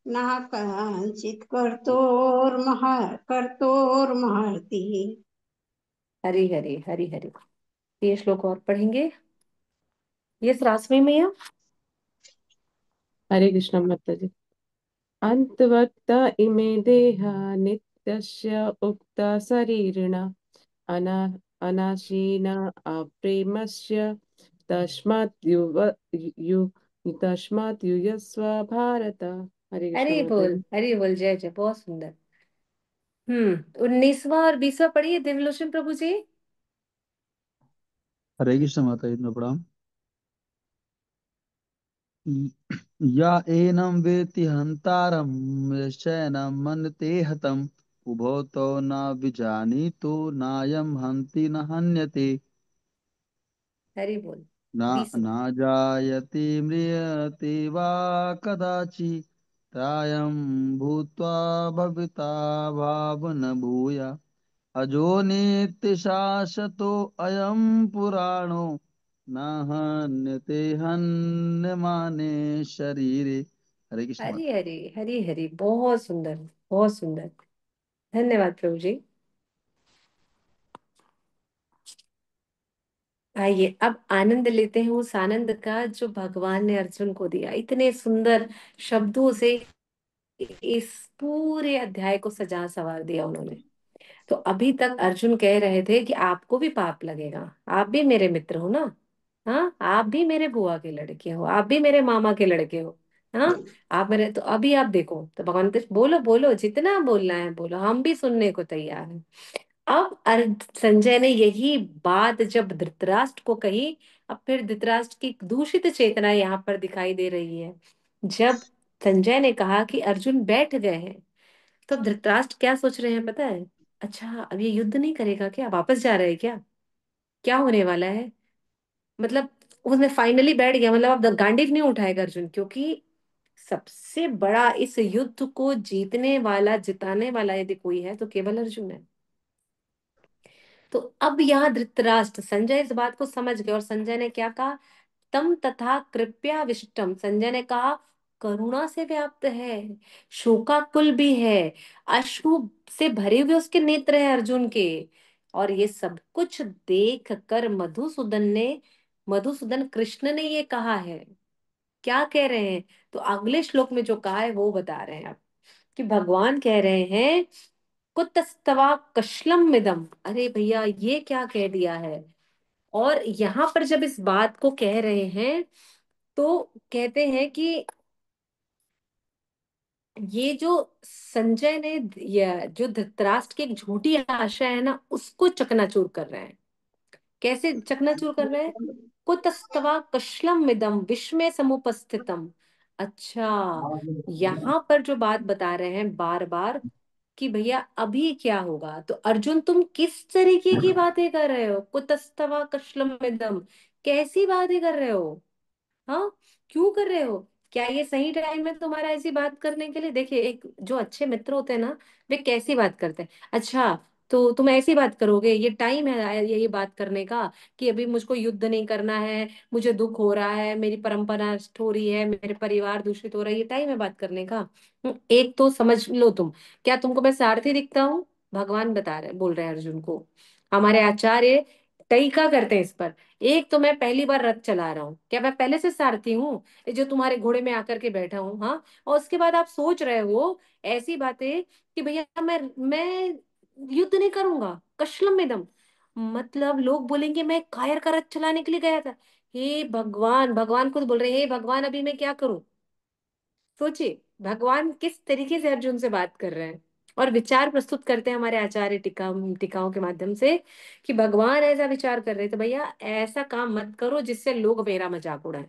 न कञ्चित् कर्तोर्महति। हरी हरी हरी हरी। ये श्लोक और पढ़ेंगे, ये रासमी मैया। हरे कृष्ण माता जी। अंतवक्ता इमे देहा नित्यस्य उक्ता शरीरिण अना अनाशीना अप्रेमस्य तस्मात् यु तस्मात् युयस्व भारत। हरे कृष्ण माता जी। हरी बोल, जय जय, बहुत सुंदर। 19वां और 20वां पढ़िए देवलोचन प्रभु जी। हरे कृष्ण माता जी में प्रणाम। या एनं वेत्ति हन्तारं यश्चैनं मन्यते हतम्, उभौ तौ न विजानीतो नायं हन्ति न हन्यते। हरी बोल। न 20वां। न जायते म्रियते वा कदाचित्, त्रायं भूत्वा भविता भाव न भूया। अजो नित्यशाश्वतो अयं पुराणो, न हन्यते हन्यमाने शरीरे। हरे कृष्ण हरी माता। हरी हरी हरी, बहुत सुंदर, बहुत सुंदर। धन्यवाद प्रभु जी। आइए अब आनंद लेते हैं उस आनंद का जो भगवान ने अर्जुन को दिया, इतने सुंदर शब्दों से इस पूरे अध्याय को सजा सवार दिया उन्होंने। तो अभी तक अर्जुन कह रहे थे कि आपको भी पाप लगेगा, आप भी मेरे मित्र हो ना, हाँ आप भी मेरे बुआ के लड़के हो, आप भी मेरे मामा के लड़के हो, हाँ आप मेरे, तो अभी आप देखो, तो भगवान कहते, बोलो बोलो जितना बोलना है बोलो, हम भी सुनने को तैयार हैं। अब संजय ने यही बात जब धृतराष्ट्र को कही, अब फिर धृतराष्ट्र की दूषित चेतना यहाँ पर दिखाई दे रही है। जब संजय ने कहा कि अर्जुन बैठ गए हैं, तो धृतराष्ट्र क्या सोच रहे हैं पता है? अच्छा अब ये युद्ध नहीं करेगा क्या, वापस जा रहा है क्या, क्या होने वाला है? मतलब उसने फाइनली बैठ गया, मतलब अब गांडीव नहीं उठाएगा अर्जुन, क्योंकि सबसे बड़ा इस युद्ध को जीतने वाला, जिताने वाला यदि कोई है तो केवल अर्जुन है। तो अब यहाँ धृतराष्ट्र, संजय इस बात को समझ गए और संजय ने क्या कहा? तम तथा कृपया विष्टम, संजय ने कहा करुणा से व्याप्त है, शोकाकुल भी है, अश्रु से भरे हुए उसके नेत्र हैं अर्जुन के। और ये सब कुछ देख कर मधुसूदन कृष्ण ने ये कहा है। क्या कह रहे हैं? तो अगले श्लोक में जो कहा है वो बता रहे हैं अब, कि भगवान कह रहे हैं कुतस्तवा कशलम मिदम, अरे भैया ये क्या कह दिया है। और यहाँ पर जब इस बात को कह रहे हैं तो कहते हैं कि ये जो संजय ने, ये जो धृतराष्ट्र की एक झूठी आशा है ना, उसको चकनाचूर कर रहे हैं। कैसे चकनाचूर कर रहे हैं? कुतस्तवा कशलम मिदम विस्मय समुपस्थितम। अच्छा, यहाँ पर जो बात बता रहे हैं बार बार कि भैया अभी क्या होगा, तो अर्जुन तुम किस तरीके की बातें कर रहे हो? कुतस्तवा कशलम मिदम, कैसी बातें कर रहे हो? हाँ, क्यों कर रहे हो? क्या ये सही टाइम है तुम्हारा ऐसी बात करने के लिए? देखिए एक जो अच्छे मित्र होते हैं ना, वे कैसी बात करते हैं। अच्छा, तो तुम ऐसी बात करोगे, ये टाइम है ये बात करने का कि अभी मुझको युद्ध नहीं करना है, मुझे दुख हो रहा है, मेरी परंपरा नष्ट हो रही है, मेरे परिवार दूषित हो रहा है, ये टाइम है बात करने का? एक तो समझ लो तुम, क्या तुमको मैं सारथी दिखता हूँ? भगवान बता रहे, बोल रहे हैं अर्जुन को, हमारे आचार्य तरीका करते हैं इस पर। एक तो मैं पहली बार रथ चला रहा हूँ, क्या मैं पहले से सारथी हूँ, ये जो तुम्हारे घोड़े में आकर के बैठा हूँ, हाँ। और उसके बाद आप सोच रहे हो ऐसी बातें कि भैया मैं युद्ध नहीं करूंगा, कशलम में, मतलब लोग बोलेंगे मैं कायर का रथ चलाने के लिए गया था। हे भगवान, भगवान खुद बोल रहे हैं, हे भगवान अभी मैं क्या करूं। सोचिए भगवान किस तरीके से अर्जुन से बात कर रहे हैं, और विचार प्रस्तुत करते हैं हमारे आचार्य टीकाओं के माध्यम से, कि भगवान ऐसा विचार कर रहे थे, भैया ऐसा काम मत करो जिससे लोग मेरा मजाक उड़ाएं।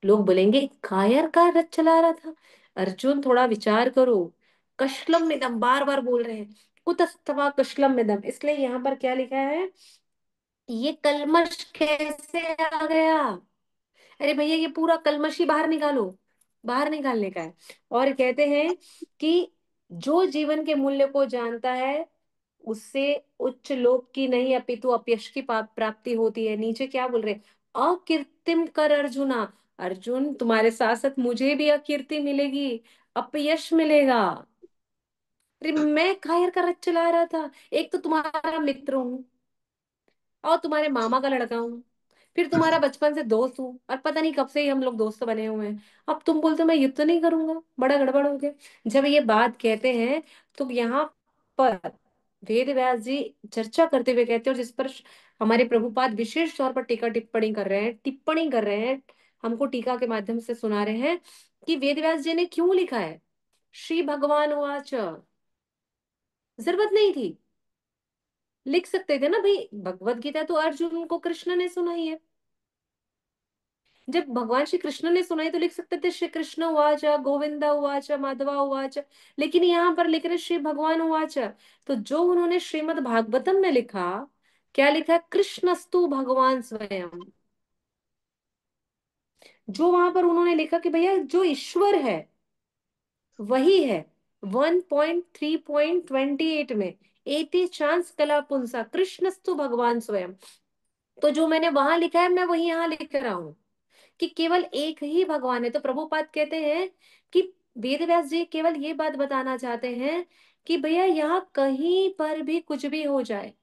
लोग बोलेंगे कायर का रथ चला रहा था। अर्जुन थोड़ा विचार करो। कशलम मिदम बार बार बोल रहे हैं, कुतस्तवा कशलम मिदम, इसलिए यहाँ पर क्या लिखा है, ये कलमश कैसे आ गया। अरे भैया ये पूरा कलमश ही बाहर निकालो, बाहर निकालने का है। और कहते हैं कि जो जीवन के मूल्य को जानता है उससे उच्च लोक की नहीं अपितु अपयश की प्राप्ति होती है। नीचे क्या बोल रहे हैं, अकीर्तिम कर अर्जुना, अर्जुन तुम्हारे साथ साथ मुझे भी अकीर्ति मिलेगी, अपयश मिलेगा। अरे मैं कायर का रथ चला रहा था, एक तो तुम्हारा मित्र हूँ, और तुम्हारे मामा का लड़का हूँ, फिर तुम्हारा बचपन से दोस्त हूँ, और पता नहीं कब से ही हम लोग दोस्त बने हुए हैं। अब तुम बोलते हो मैं युद्ध नहीं करूंगा, बड़ा गड़बड़ हो गया। जब ये बात कहते हैं तो यहाँ पर वेद व्यास जी चर्चा करते हुए कहते हैं, और जिस पर हमारे प्रभुपाद विशेष तौर पर टीका टिप्पणी कर रहे हैं, हमको टीका के माध्यम से सुना रहे हैं कि वेद व्यास जी ने क्यों लिखा है। श्री भगवान वाच, जरूरत नहीं थी, लिख सकते थे ना भाई, भगवत गीता तो अर्जुन को कृष्ण ने सुनाई है। जब भगवान श्री कृष्ण ने सुनाई तो लिख सकते थे श्री कृष्ण उवाच गोविंद उवाच माधवा उवाच, लेकिन यहाँ पर लिख रहे श्री भगवान उवाच। तो जो उन्होंने श्रीमद् भागवतम में लिखा, क्या लिखा है, कृष्णस्तु भगवान स्वयं। जो वहां पर उन्होंने लिखा कि भैया जो ईश्वर है वही है, 1.3.28 में, एति चांस कला पुंसा कृष्णस्तु भगवान स्वयं। तो जो मैंने वहां लिखा है मैं वही यहाँ लिख रहा हूँ कि केवल एक ही भगवान है। तो प्रभुपाद कहते हैं कि वेद व्यास जी केवल ये बात बताना चाहते हैं कि भैया यहाँ कहीं पर भी कुछ भी हो जाए,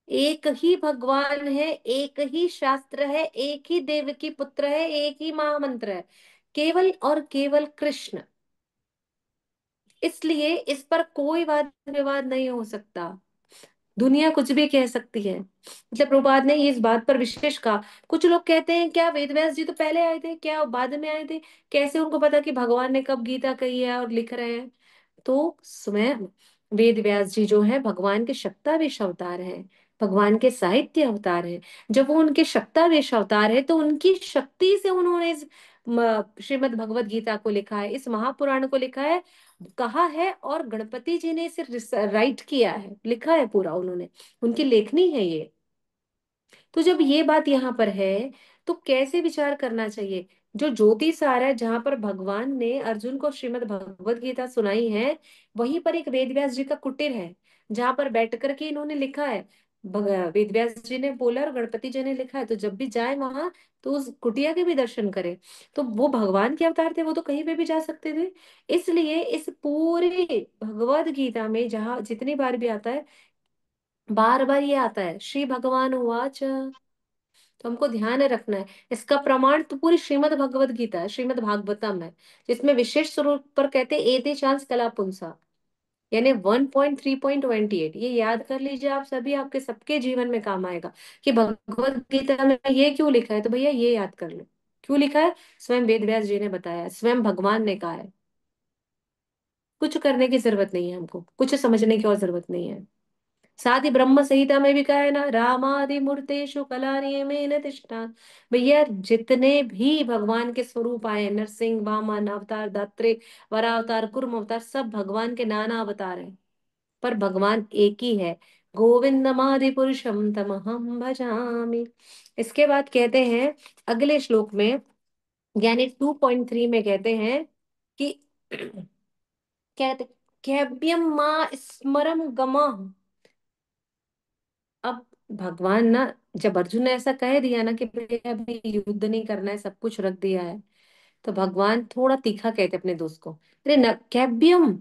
एक ही भगवान है, एक ही शास्त्र है, एक ही देव की पुत्र है, एक ही महामंत्र है, केवल और केवल कृष्ण। इसलिए इस पर कोई वाद विवाद नहीं हो सकता, दुनिया कुछ भी कह सकती है। मतलब प्रभुपाद ने इस बात पर विशेष कहा। कुछ लोग कहते हैं क्या वेद व्यास जी तो पहले आए थे, क्या वो बाद में आए थे, कैसे उनको पता कि भगवान ने कब गीता कही है और लिख रहे हैं। तो स्वयं वेद व्यास जी जो है भगवान के शक्तावेश अवतार हैं, भगवान के साहित्य अवतार हैं। जब वो उनके शक्तावेश अवतार है तो उनकी शक्ति से उन्होंने इस श्रीमद् भगवत गीता को लिखा है, इस महापुराण को लिखा है, कहा है, और गणपति जी ने इसे राइट किया है, लिखा है पूरा उन्होंने, उनकी लेखनी है ये। तो जब ये बात यहाँ पर है तो कैसे विचार करना चाहिए। जो ज्योति सार है जहां पर भगवान ने अर्जुन को श्रीमद् भगवत गीता सुनाई है, वहीं पर एक वेद व्यास जी का कुटीर है जहां पर बैठ करके इन्होंने लिखा है। वेद व्यास जी ने बोला और गणपति जी ने लिखा है, तो जब भी जाए वहां तो उस कुटिया के भी दर्शन करें। तो वो भगवान के अवतार थे, वो तो कहीं पे भी जा सकते थे। इसलिए इस पूरे भगवत गीता में जहां जितनी बार भी आता है, बार बार ये आता है श्री भगवान उवाच। तो हमको ध्यान रखना है, इसका प्रमाण तो पूरी श्रीमद् भगवत गीता है, श्रीमद् भागवतम है, जिसमें विशेष स्वरूप पर कहते हैं एते चांस कला पुंसा, यानी 1.3.28। ये याद कर लीजिए आप सभी, आपके सबके जीवन में काम आएगा कि भगवत गीता में ये क्यों लिखा है। तो भैया ये याद कर लो क्यों लिखा है, स्वयं वेद व्यास जी ने बताया है, स्वयं भगवान ने कहा है। कुछ करने की जरूरत नहीं है, हमको कुछ समझने की और जरूरत नहीं है। साथ ही ब्रह्म संहिता में भी कहा है ना, रामादि मूर्तेषु कला नियमेन तिष्ठा। भैया जितने भी भगवान के स्वरूप आए हैं, नरसिंह वामन अवतार, दात्रे वरावतार, कुर्म अवतार, सब भगवान के नाना अवतार हैं, पर भगवान एक ही है। गोविंदमादि पुरुषम तमहम भजामि। इसके बाद कहते हैं अगले श्लोक में, यानी 2.3 में कहते हैं कि कहते कैब्यम माँ स्मरम गमा। अब भगवान ना, जब अर्जुन ने ऐसा कह दिया ना कि भैया अभी युद्ध नहीं करना है, सब कुछ रख दिया है, तो भगवान थोड़ा तीखा कहते अपने दोस्त को, अरे न कैब्यम,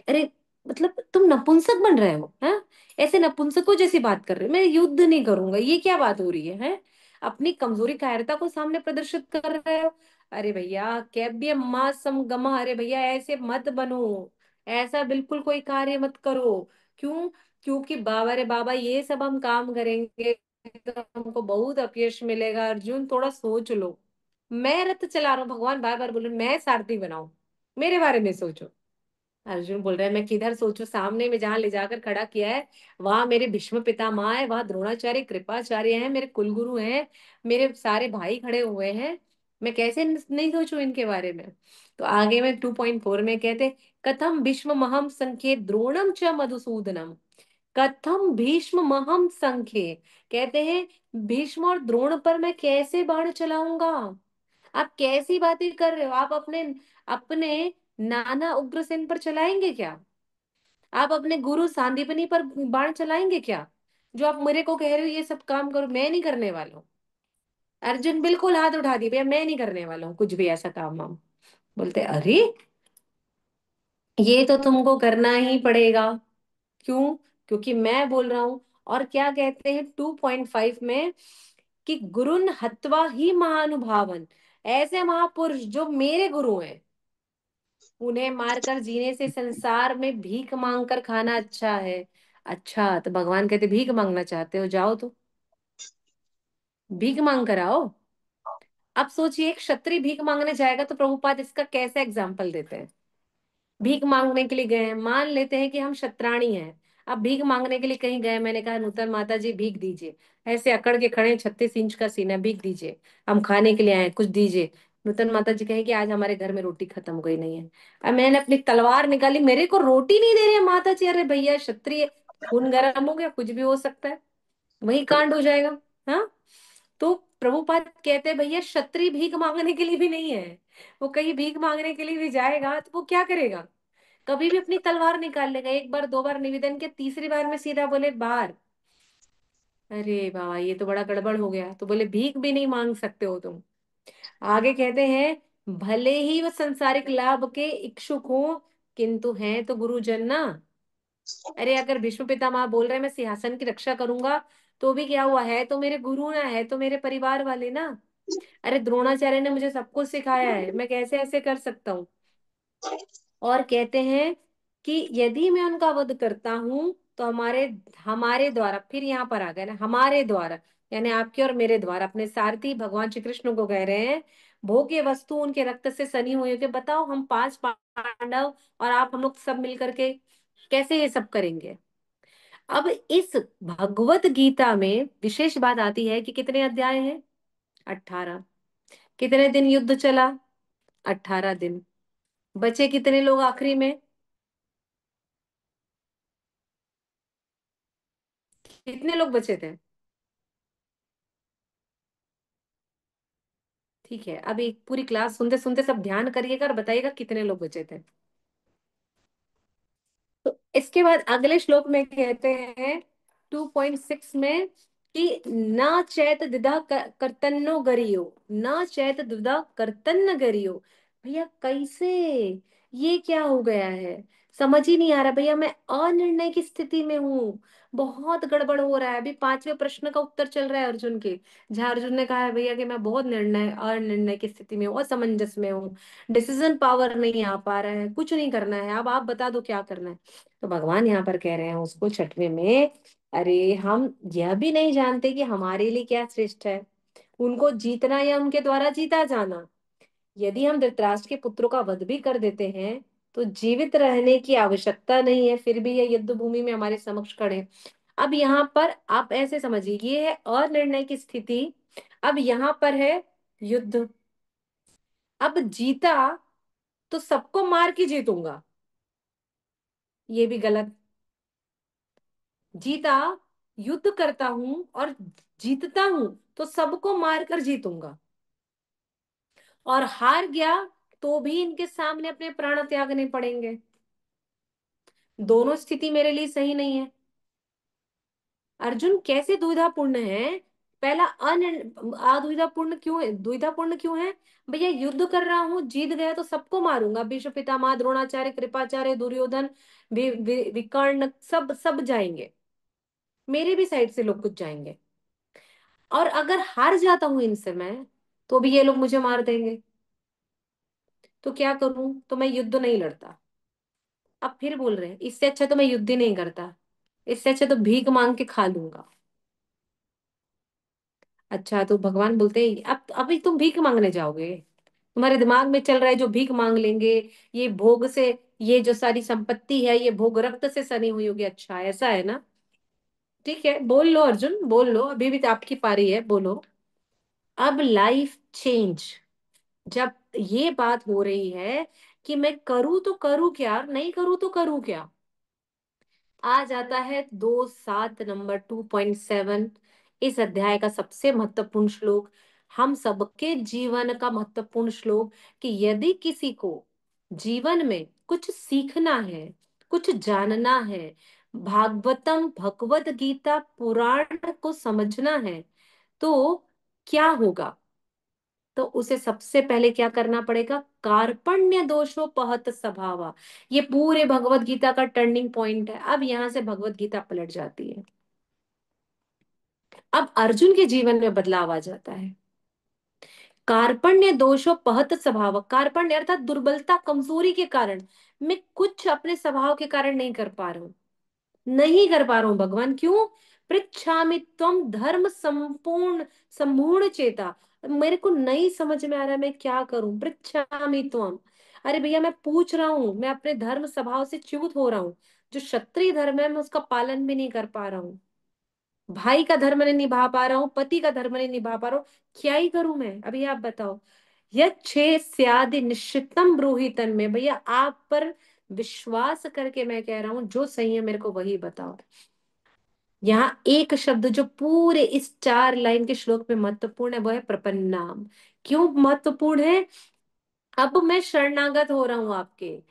अरे मतलब तुम नपुंसक बन रहे हो, हैं? ऐसे नपुंसकों जैसी बात कर रहे हो, मैं युद्ध नहीं करूंगा, ये क्या बात हो रही है, हैं? अपनी कमजोरी कायरता को सामने प्रदर्शित कर रहे हो। अरे भैया कैब्य मां समगमा, अरे भैया ऐसे मत बनो, ऐसा बिल्कुल कोई कार्य मत करो। क्यों? क्योंकि बाबा रे बाबा ये सब हम काम करेंगे तो हमको बहुत अपयश मिलेगा। अर्जुन थोड़ा सोच लो, मैं रथ चला रहा हूँ, भगवान बार बार बोल रहे हैं, मैं सारथी बनाऊं, मेरे बारे में सोचो। अर्जुन बोल रहा है मैं किधर सोचूं, सामने में जहां ले जाकर खड़ा किया है वहां मेरे भीष्म पितामह है, वहां द्रोणाचार्य कृपाचार्य हैं, मेरे कुलगुरु हैं, मेरे सारे भाई खड़े हुए हैं, मैं कैसे नहीं सोचूं इनके बारे में। तो आगे में 2.4 में कहते, कथम भीष्म महम संख्ये द्रोणम च मधुसूदनम, कथम भीष्म महम संख्ये, कहते हैं भीष्म और द्रोण पर मैं कैसे बाण चलाऊंगा। आप कैसी बातें कर रहे हो, आप अपने अपने नाना उग्रसेन पर चलाएंगे क्या? आप अपने गुरु सांदीपनी पर बाण चलाएंगे क्या? जो आप मेरे को कह रहे हो ये सब काम करो, मैं नहीं करने वाला हूँ। अर्जुन बिल्कुल हाथ उठा दिए, भैया मैं नहीं करने वाला हूँ कुछ भी ऐसा काम वाम। बोलते अरे ये तो तुमको करना ही पड़ेगा। क्यों? क्योंकि मैं बोल रहा हूं। और क्या कहते हैं 2.5 में, कि गुरुन हत्वा ही महानुभावन, ऐसे महापुरुष जो मेरे गुरु हैं उन्हें मारकर जीने से संसार में भीख मांग कर खाना अच्छा है। अच्छा तो भगवान कहते भीख मांगना चाहते हो, जाओ तो भीख मांग कर आओ। अब सोचिए एक क्षत्रिय भीख मांगने जाएगा तो प्रभुपाद इसका कैसे एग्जाम्पल देते हैं। भीख मांगने के लिए गए हैं, मान लेते हैं कि हम शतरानी हैं, अब भीख मांगने के लिए कहीं गए, मैंने कहा नूतन माता जी भीख दीजिए, ऐसे अकड़ के खड़े 36 इंच का सीना, भीख दीजिए, हम खाने के लिए आए हैं, कुछ दीजिए। नूतन माता जी कहे कि आज हमारे घर में रोटी खत्म हो गई नहीं है। अब मैंने अपनी तलवार निकाली, मेरे को रोटी नहीं दे रहे हैं माता जी, अरे भैया क्षत्रिय, खून गर्म हो गया, कुछ भी हो सकता है, वही कांड हो जाएगा। हाँ, तो प्रभुपाद कहते हैं भैया क्षत्रिय भीख मांगने के लिए भी नहीं है, वो कहीं भीख मांगने के लिए भी जाएगा तो वो क्या करेगा, कभी भी अपनी तलवार निकाल लेगा, एक बार दो बार निवेदन के, तीसरी बार में सीधा बोले बाहर। अरे बाबा ये तो बड़ा गड़बड़ हो गया, तो बोले भीख भी नहीं मांग सकते हो तुम। आगे कहते हैं भले ही वो संसारिक लाभ के इच्छुक हो, किंतु हैं तो गुरुजन ना। अरे अगर भीष्म पितामह बोल रहे हैं मैं सिंहासन की रक्षा करूंगा, तो भी क्या हुआ, है तो मेरे गुरु ना, है तो मेरे परिवार वाले ना। अरे द्रोणाचार्य ने मुझे सब कुछ सिखाया है, मैं कैसे ऐसे कर सकता हूँ। और कहते हैं कि यदि मैं उनका वध करता हूं तो हमारे हमारे द्वारा, फिर यहाँ पर आ गए ना हमारे द्वारा, यानी आपके और मेरे द्वारा, अपने सारथी भगवान श्री कृष्ण को कह रहे हैं, भोग्य वस्तु उनके रक्त से सनी हुई है, कि बताओ हम 5 पांडव और आप हम लोग सब मिलकर के कैसे ये सब करेंगे। अब इस भगवत गीता में विशेष बात आती है कि कितने अध्याय हैं, 18। कितने दिन युद्ध चला, 18 दिन। बचे कितने लोग आखिरी में, कितने लोग बचे थे? ठीक है, अब एक पूरी क्लास सुनते सुनते सब ध्यान करिएगा और बताइएगा कितने लोग बचे थे। तो इसके बाद अगले श्लोक में कहते हैं 2.6 में, कि ना चैत दिदा कर्तन्नो गरियो, ना चैत दिदा कर्तन्न गरियो। भैया कैसे, ये क्या हो गया है, समझ ही नहीं आ रहा भैया, मैं अनिर्णय की स्थिति में हूँ, बहुत गड़बड़ हो रहा है। अभी 5वें प्रश्न का उत्तर चल रहा है अर्जुन के, जहाँ अर्जुन ने कहा है भैया कि मैं बहुत अनिर्णय की स्थिति में हूँ, असमंजस में हूँ, डिसीजन पावर नहीं आ पा रहा है, कुछ नहीं करना है, अब आप बता दो क्या करना है। तो भगवान यहाँ पर कह रहे हैं उसको 6वें में, अरे हम यह भी नहीं जानते कि हमारे लिए क्या श्रेष्ठ है, उनको जीतना या उनके द्वारा जीता जाना। यदि हम धृतराष्ट्र के पुत्रों का वध भी कर देते हैं तो जीवित रहने की आवश्यकता नहीं है, फिर भी ये युद्ध भूमि में हमारे समक्ष खड़े हैं। अब यहाँ पर आप ऐसे समझिए, ये है अनिर्णय की स्थिति, अब यहाँ पर है युद्ध। अब जीता तो सबको मार के जीतूंगा, ये भी गलत। जीता, युद्ध करता हूं और जीतता हूं तो सबको मारकर जीतूंगा, और हार गया तो भी इनके सामने अपने प्राण त्यागने पड़ेंगे। दोनों स्थिति मेरे लिए सही नहीं है। अर्जुन कैसे दुविधापूर्ण है, पहला अन अदुविधापूर्ण क्यों है, दुविधापूर्ण क्यों है? भैया युद्ध कर रहा हूँ, जीत गया तो सबको मारूंगा, भीष्म पितामह, द्रोणाचार्य, कृपाचार्य, दुर्योधन, विकर्ण, सब सब जाएंगे, मेरे भी साइड से लोग कुछ जाएंगे। और अगर हार जाता हूं इनसे मैं, तो भी ये लोग मुझे मार देंगे। तो क्या करूं? तो मैं युद्ध नहीं लड़ता। अब फिर बोल रहे हैं इससे अच्छा तो मैं युद्ध ही नहीं करता, इससे अच्छा तो भीख मांग के खा लूंगा। अच्छा, तो भगवान बोलते हैं अब अभी तुम भीख मांगने जाओगे? तुम्हारे दिमाग में चल रहा है जो भीख मांग लेंगे, ये भोग से, ये जो सारी संपत्ति है ये भोग रक्त से सनी हुई होगी, अच्छा ऐसा है ना? ठीक है, बोल लो अर्जुन, बोल लो, अभी भी तो आपकी पारी है, बोलो। अब लाइफ चेंज, जब ये बात हो रही है कि मैं करूँ तो करूँ क्या, नहीं करूँ तो करूँ क्या, आ जाता है 2:7 नंबर 2.7, इस अध्याय का सबसे महत्वपूर्ण श्लोक, हम सबके जीवन का महत्वपूर्ण श्लोक, कि यदि किसी को जीवन में कुछ सीखना है, कुछ जानना है, भागवतम भगवत गीता पुराण को समझना है, तो क्या होगा? तो उसे सबसे पहले क्या करना पड़ेगा? कार्पण्य दोषोपहत स्वभाव, ये पूरे भगवत गीता का टर्निंग पॉइंट है। अब यहां से भगवत गीता पलट जाती है, अब अर्जुन के जीवन में बदलाव आ जाता है। कार्पण्य दोषोपहत स्वभाव, कार्पण्य अर्थात दुर्बलता, कमजोरी के कारण, मैं कुछ अपने स्वभाव के कारण नहीं कर पा रहा हूं, नहीं कर पा रहा हूं भगवान, क्यों? पृच्छामि त्वम धर्म संपूर्ण सम्पूर्ण चेता, मेरे को नहीं समझ में आ रहा है मैं क्या करूं, पृच्छामि त्वम। अरे भैया मैं पूछ रहा हूँ, मैं अपने धर्म स्वभाव से च्युत हो रहा हूँ, जो क्षत्रिय धर्म है मैं उसका पालन भी नहीं कर पा रहा हूँ, भाई का धर्म नहीं निभा पा रहा हूँ, पति का धर्म नहीं निभा पा रहा हूँ, क्या ही करूं मैं? अभी आप बताओ। यच्छे स्यादि निश्चितम ब्रूहि तन्मे, भैया आप पर विश्वास करके मैं कह रहा हूं, जो सही है मेरे को वही बताओ। यहाँ एक शब्द जो पूरे इस 4 लाइन के श्लोक में महत्वपूर्ण है वो है प्रपन्नाम। क्यों महत्वपूर्ण है? अब मैं शरणागत हो रहा हूं आपके,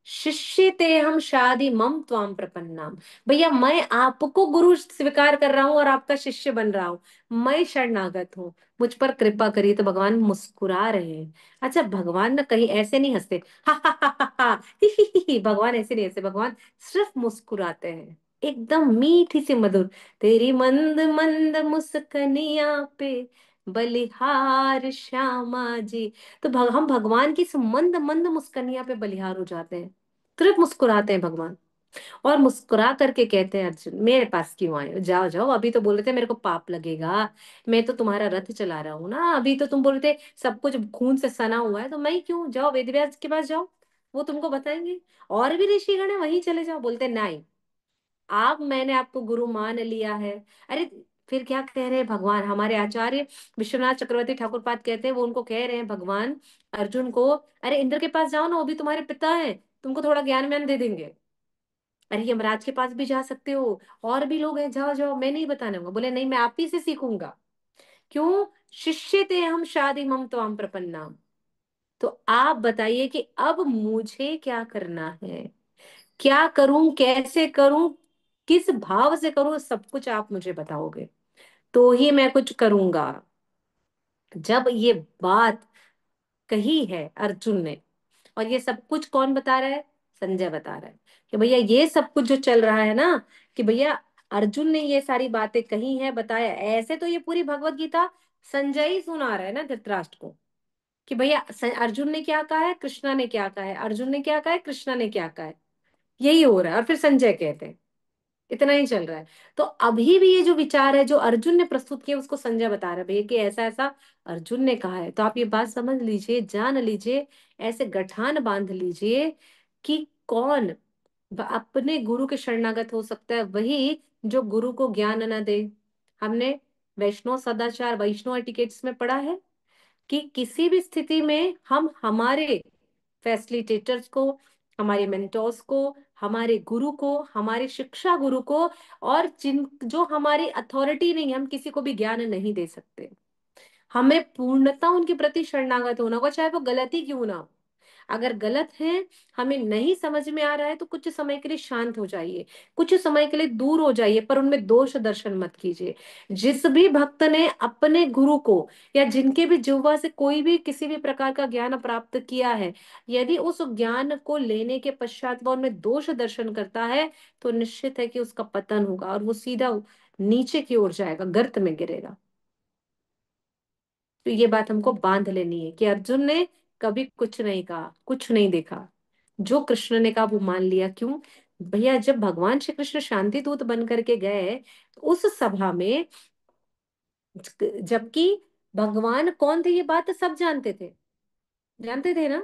शिष्य ते हम शादी मम त्वाम प्रपन्नाम, भैया मैं आपको गुरु स्वीकार कर रहा हूं और आपका शिष्य बन रहा हूं, मैं शरणागत हूँ, मुझ पर कृपा करिए। तो भगवान मुस्कुरा रहे हैं। अच्छा, भगवान ना कहीं ऐसे नहीं हंसते, हा हा हा हा हा, ही, ही, भगवान ऐसे नहीं हंसते, भगवान सिर्फ मुस्कुराते हैं, एकदम मीठी सी मधुर, तेरी मंद मंद मुस्कनिया पे बलिहार श्यामा जी। तो हम भगवान की इस मंद मंद मुस्कनिया पे बलिहार हो जाते हैं, सिर्फ मुस्कुराते हैं भगवान, और मुस्कुरा करके कहते हैं अर्जुन मेरे पास क्यों आए हो, जाओ जाओ, अभी तो बोल रहे थे मेरे को पाप लगेगा, मैं तो तुम्हारा रथ चला रहा हूँ ना, अभी तो तुम बोल रहे थे सब कुछ खून से सना हुआ है, तो मैं क्यों, जाओ वेदव्यास के पास जाओ, वो तुमको बताएंगे, और भी ऋषिगण है वहीं चले जाओ। बोलते नहीं, आप, मैंने आपको गुरु मान लिया है। अरे फिर क्या कह रहे हैं भगवान, हमारे आचार्य विश्वनाथ चक्रवर्ती ठाकुर पाद कहते हैं, वो उनको कह रहे हैं भगवान अर्जुन को, अरे इंद्र के पास जाओ ना, वो भी तुम्हारे पिता है, तुमको थोड़ा ज्ञान व्यान दे देंगे। अरे यमराज के पास भी जा सकते हो, और भी लोग हैं, जाओ जाओ, मैं नहीं बताने होगा। बोले नहीं, मैं आप ही से सीखूंगा। क्यों? शिष्य ते हम शादी मम तो हम प्रपन्ना। तो आप बताइए कि अब मुझे क्या करना है, क्या करूं, कैसे करूं, किस भाव से करूं, सब कुछ आप मुझे बताओगे तो ही मैं कुछ करूंगा। जब ये बात कही है अर्जुन ने, और ये सब कुछ कौन बता रहा है? संजय बता रहा है कि भैया ये सब कुछ जो चल रहा है ना, कि भैया अर्जुन ने ये सारी बातें कही है, बताया, ऐसे तो ये पूरी भगवत गीता संजय ही सुना रहा है ना धृतराष्ट्र को, कि भैया अर्जुन ने क्या कहा है, कृष्णा ने क्या कहा है, अर्जुन ने क्या कहा है, कृष्णा ने क्या कहा है, यही हो रहा है, और फिर संजय कहते हैं, इतना ही चल रहा है। तो अभी भी ये जो विचार है जो अर्जुन ने प्रस्तुत किया उसको संजय बता रहा है भैया कि ऐसा ऐसा अर्जुन ने कहा है, तो आप ये बात समझ लीजिए, जान लीजिए, ऐसे गठान बांध लीजिए कि कौन अपने गुरु के शरणागत हो सकता है, वही जो गुरु को ज्ञान न दे। हमने वैष्णव सदाचार, वैष्णव एटिकेट्स में पढ़ा है कि किसी भी स्थिति में हम हमारे फैसिलिटेटर्स को, हमारे मेंटोर्स को, हमारे गुरु को, हमारे शिक्षा गुरु को, और जिन जो हमारी अथॉरिटी नहीं है, हम किसी को भी ज्ञान नहीं दे सकते, हमें पूर्णता उनके प्रति शरणागत होना होगा, चाहे वो गलती क्यों ना हो। अगर गलत है, हमें नहीं समझ में आ रहा है, तो कुछ समय के लिए शांत हो जाइए, कुछ समय के लिए दूर हो जाइए, पर उनमें दोष दर्शन मत कीजिए। जिस भी भक्त ने अपने गुरु को या जिनके भी जिह्वा से कोई भी किसी भी प्रकार का ज्ञान प्राप्त किया है, यदि उस ज्ञान को लेने के पश्चात वह उनमें दोष दर्शन करता है, तो निश्चित है कि उसका पतन होगा और वो सीधा नीचे की ओर जाएगा, गर्त में गिरेगा। तो ये बात हमको बांध लेनी है कि अर्जुन ने कभी कुछ नहीं कहा, कुछ नहीं देखा, जो कृष्ण ने कहा वो मान लिया। क्यों? भैया, जब भगवान श्री कृष्ण शांति दूत बन करके गए, तो उस सभा में, जबकि भगवान कौन थे ये बात सब जानते थे, जानते थे ना,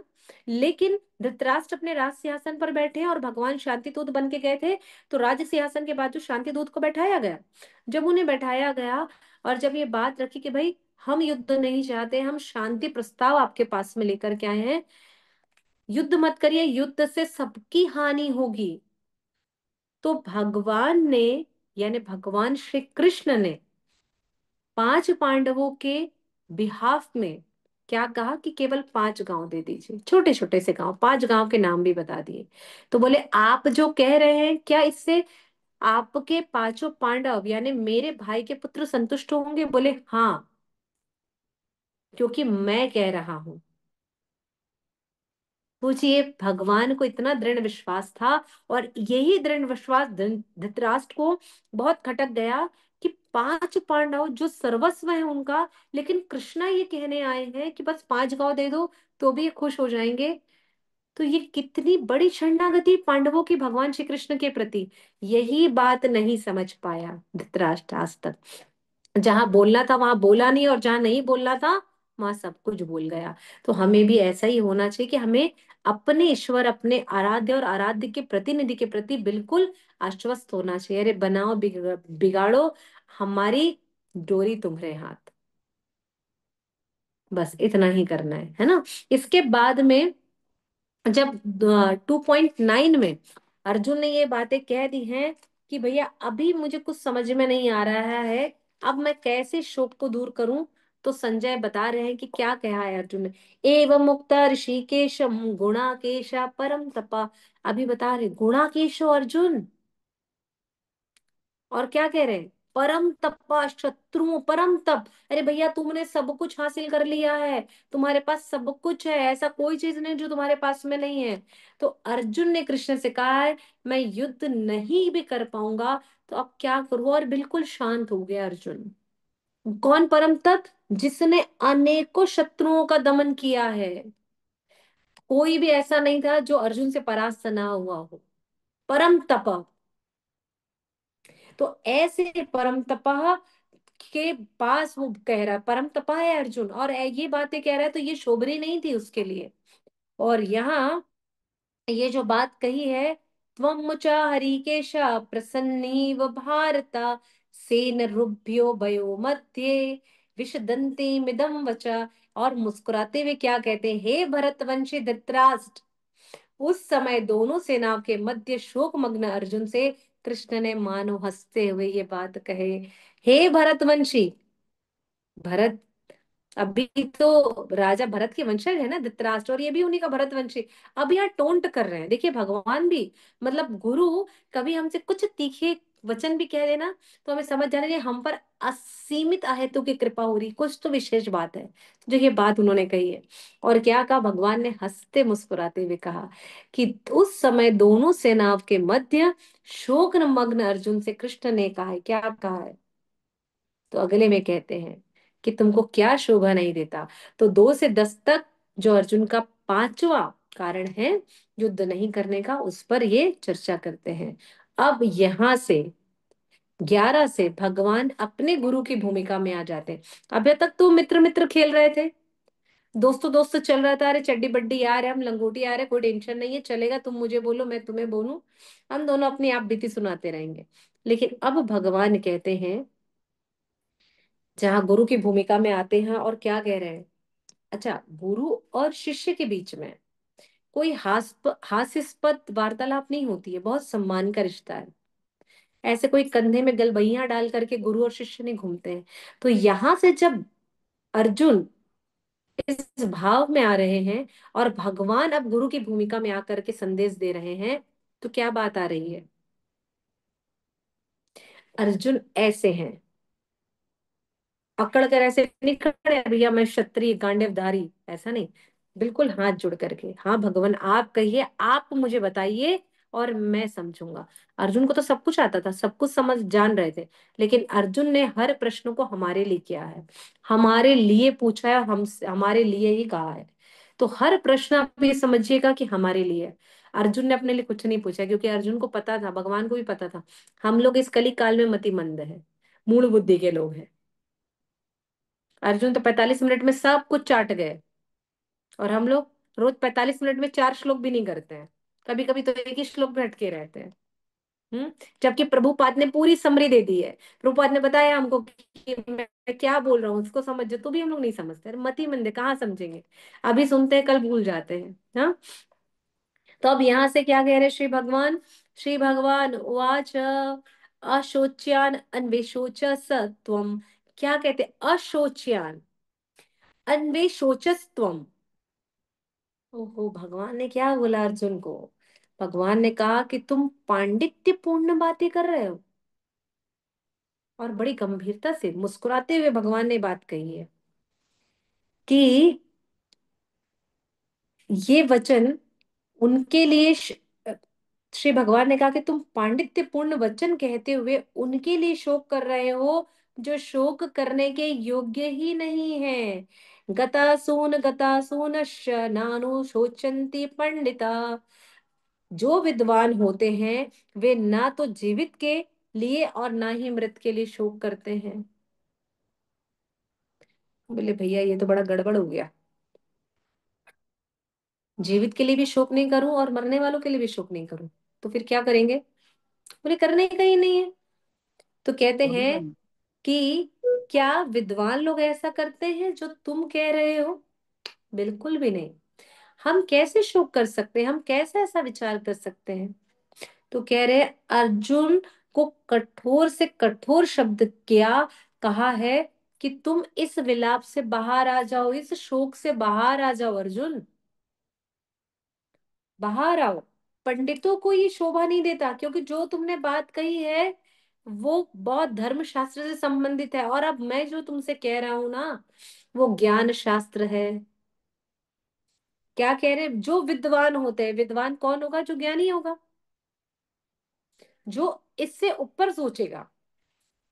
लेकिन धृतराष्ट्र अपने राज सिंहासन पर बैठे हैं और भगवान शांति दूत बन के गए थे, तो राज सिंहासन के बाद जो शांति दूत को बैठाया गया, जब उन्हें बैठाया गया और जब ये बात रखी कि भाई हम युद्ध नहीं चाहते, हम शांति प्रस्ताव आपके पास में लेकर के आए हैं, युद्ध मत करिए, युद्ध से सबकी हानि होगी, तो भगवान ने, यानी भगवान श्री कृष्ण ने 5 पांडवों के बिहाफ में क्या कहा कि केवल 5 गांव दे दीजिए, छोटे छोटे से गांव, 5 गांव के नाम भी बता दिए। तो बोले आप जो कह रहे हैं, क्या इससे आपके 5 पांडव यानी मेरे भाई के पुत्र संतुष्ट होंगे? बोले हाँ, क्योंकि मैं कह रहा हूं। पूछिए, भगवान को इतना दृढ़ विश्वास था, और यही दृढ़ विश्वास धृतराष्ट्र को बहुत खटक गया कि 5 पांडव जो सर्वस्व है उनका, लेकिन कृष्णा ये कहने आए हैं कि बस 5 गांव दे दो तो भी ये खुश हो जाएंगे। तो ये कितनी बड़ी शरणागति पांडवों की भगवान श्री कृष्ण के प्रति, यही बात नहीं समझ पाया धृतराष्ट्र आज तक। जहां बोलना था वहां बोला नहीं, और जहां नहीं बोलना था वहां सब कुछ बोल गया। तो हमें भी ऐसा ही होना चाहिए कि हमें अपने ईश्वर, अपने आराध्य और आराध्य के प्रतिनिधि के प्रति बिल्कुल आश्वस्त होना चाहिए। अरे बनाओ बिगाड़ो, हमारी डोरी तुम्हारे हाथ, बस इतना ही करना है ना। इसके बाद में जब 2.9 में अर्जुन ने ये बातें कह दी हैं कि भैया अभी मुझे कुछ समझ में नहीं आ रहा है, अब मैं कैसे शोक को दूर करूं, तो संजय बता रहे हैं कि क्या कहा है अर्जुन ने। एवं मुक्त ऋषिकेशम गुणाकेश परम तपा। अभी बता रहे गुणाकेश अर्जुन, और क्या कह रहे हैं? परम तपा शत्रु परम तप। अरे भैया, तुमने सब कुछ हासिल कर लिया है, तुम्हारे पास सब कुछ है, ऐसा कोई चीज नहीं जो तुम्हारे पास में नहीं है। तो अर्जुन ने कृष्ण से कहा है मैं युद्ध नहीं भी कर पाऊंगा, तो अब क्या करूं, और बिल्कुल शांत हो गया अर्जुन। कौन परम तप? जिसने अनेकों शत्रुओं का दमन किया है, कोई भी ऐसा नहीं था जो अर्जुन से परास्त ना हुआ हो। परम तप। तो ऐसे परम तपह के पास वो कह रहा है, परम तपा है अर्जुन, और ये बातें कह रहा है, तो ये शोभनी नहीं थी उसके लिए। और यहाँ ये जो बात कही है, त्वं मुचा हरिकेश प्रसन्नीव भारता सेन रुभ्यो भयो मध्ये विशदन्ति मिदम वचा। और मुस्कुराते हुए क्या कहते हैं, हे भरतवंशी धृतराष्ट्र। उस समय दोनों सेनाओं के मध्य शोकमग्न अर्जुन से कृष्ण ने मानो हंसते हुए ये बात कहे, हे भरतवंशी। भरत अभी तो राजा भरत के वंशज है ना धृतराष्ट्र, और ये भी उन्हीं का भरतवंशी। अब यहाँ टोंट कर रहे हैं, देखिए भगवान भी, मतलब गुरु कभी हमसे कुछ तीखे वचन भी कह देना, तो हमें समझ जाना चाहिए हम पर असीमित अहेतु की कृपा हो रही, कुछ तो विशेष बात है जो ये बात उन्होंने कही है। और क्या कहा भगवान ने? हंसते मुस्कुराते हुए कहा कि उस समय दोनों सेनाओं के मध्य शोक मग्न अर्जुन से कृष्ण ने कहा है, क्या कहा है? तो अगले में कहते हैं कि तुमको क्या शोभा नहीं देता। तो 2 से 10 तक जो अर्जुन का 5वां कारण है युद्ध नहीं करने का, उस पर ये चर्चा करते हैं। अब यहां से 11 से भगवान अपने गुरु की भूमिका में आ जाते हैं। अभी तक तो मित्र मित्र खेल रहे थे, दोस्तों दोस्त चल रहा था, अरे चड्डी बड्डी यार है, हम लंगोटी यार है, कोई टेंशन नहीं है, चलेगा, तुम मुझे बोलो मैं तुम्हें बोलूं, हम दोनों अपनी आप बीती सुनाते रहेंगे। लेकिन अब भगवान कहते हैं, जहाँ गुरु की भूमिका में आते हैं, और क्या कह रहे हैं? अच्छा, गुरु और शिष्य के बीच में कोई हास्यास्पद वार्तालाप नहीं होती है, बहुत सम्मान का रिश्ता है। ऐसे कोई कंधे में गलबैया डाल करके गुरु और शिष्य नहीं घूमते हैं। तो यहां से जब अर्जुन इस भाव में आ रहे हैं और भगवान अब गुरु की भूमिका में आकर के संदेश दे रहे हैं, तो क्या बात आ रही है? अर्जुन ऐसे हैं, अकड़ कर ऐसे नहीं खड़े भैया मैं क्षत्रिय गांडीवधारी, ऐसा नहीं। बिल्कुल हाथ जुड़ करके, हाँ भगवान आप कहिए, आप मुझे बताइए और मैं समझूंगा। अर्जुन को तो सब कुछ आता था, सब कुछ समझ जान रहे थे, लेकिन अर्जुन ने हर प्रश्न को हमारे लिए किया है, हमारे लिए पूछा है और हम हमारे लिए ही कहा है। तो हर प्रश्न आप ये समझिएगा कि हमारे लिए है। अर्जुन ने अपने लिए कुछ नहीं पूछा, क्योंकि अर्जुन को पता था, भगवान को भी पता था, हम लोग इस कली काल में मतिमंद है, मूल बुद्धि के लोग हैं। अर्जुन तो 45 मिनट में सब कुछ चाट गए, और हम लोग रोज 45 मिनट में 4 श्लोक भी नहीं करते हैं, कभी कभी तो एक ही श्लोक में अटके रहते हैं। हम्म। जबकि प्रभुपाद ने पूरी समरी दे दी है, प्रभुपाद ने बताया हमको कि मैं क्या बोल रहा हूँ उसको समझो, तो भी हम लोग नहीं समझते। अरे मति मंद है, कहाँ समझेंगे? अभी सुनते हैं, कल भूल जाते हैं। हाँ, तो अब यहाँ से क्या कह रहे श्री भगवान? श्री भगवान उवाच अशोच्यान अन्वेषोच स त्वम। क्या कहते? अशोच्यान अन्वेषोचस त्वम। ओहो, भगवान ने क्या बोला अर्जुन को? भगवान ने कहा कि तुम पांडित्य पूर्ण बातें कर रहे हो। और बड़ी गंभीरता से मुस्कुराते हुए भगवान ने बात कही है कि ये वचन उनके लिए श्री भगवान ने कहा कि तुम पांडित्य पूर्ण वचन कहते हुए उनके लिए शोक कर रहे हो जो शोक करने के योग्य ही नहीं है। गतासून नानु शोचंती पंडिता। जो विद्वान होते हैं वे ना तो जीवित के लिए और ना ही मृत के लिए शोक करते हैं। बोले भैया ये तो बड़ा गड़बड़ हो गया, जीवित के लिए भी शोक नहीं करूं और मरने वालों के लिए भी शोक नहीं करूं, तो फिर क्या करेंगे? बोले करने का ही नहीं है। तो कहते हैं कि क्या विद्वान लोग ऐसा करते हैं जो तुम कह रहे हो? बिल्कुल भी नहीं। हम कैसे शोक कर सकते हैं, हम कैसे ऐसा विचार कर सकते हैं? तो कह रहे हैं अर्जुन को कठोर से कठोर शब्द क्या कहा है कि तुम इस विलाप से बाहर आ जाओ, इस शोक से बाहर आ जाओ अर्जुन, बाहर आओ। पंडितों को ये शोभा नहीं देता, क्योंकि जो तुमने बात कही है वो बहुत धर्म शास्त्र से संबंधित है, और अब मैं जो तुमसे कह रहा हूं ना वो ज्ञान शास्त्र है। क्या कह रहे हैं? जो विद्वान होते हैं, विद्वान कौन होगा? जो ज्ञानी होगा, जो इससे ऊपर सोचेगा।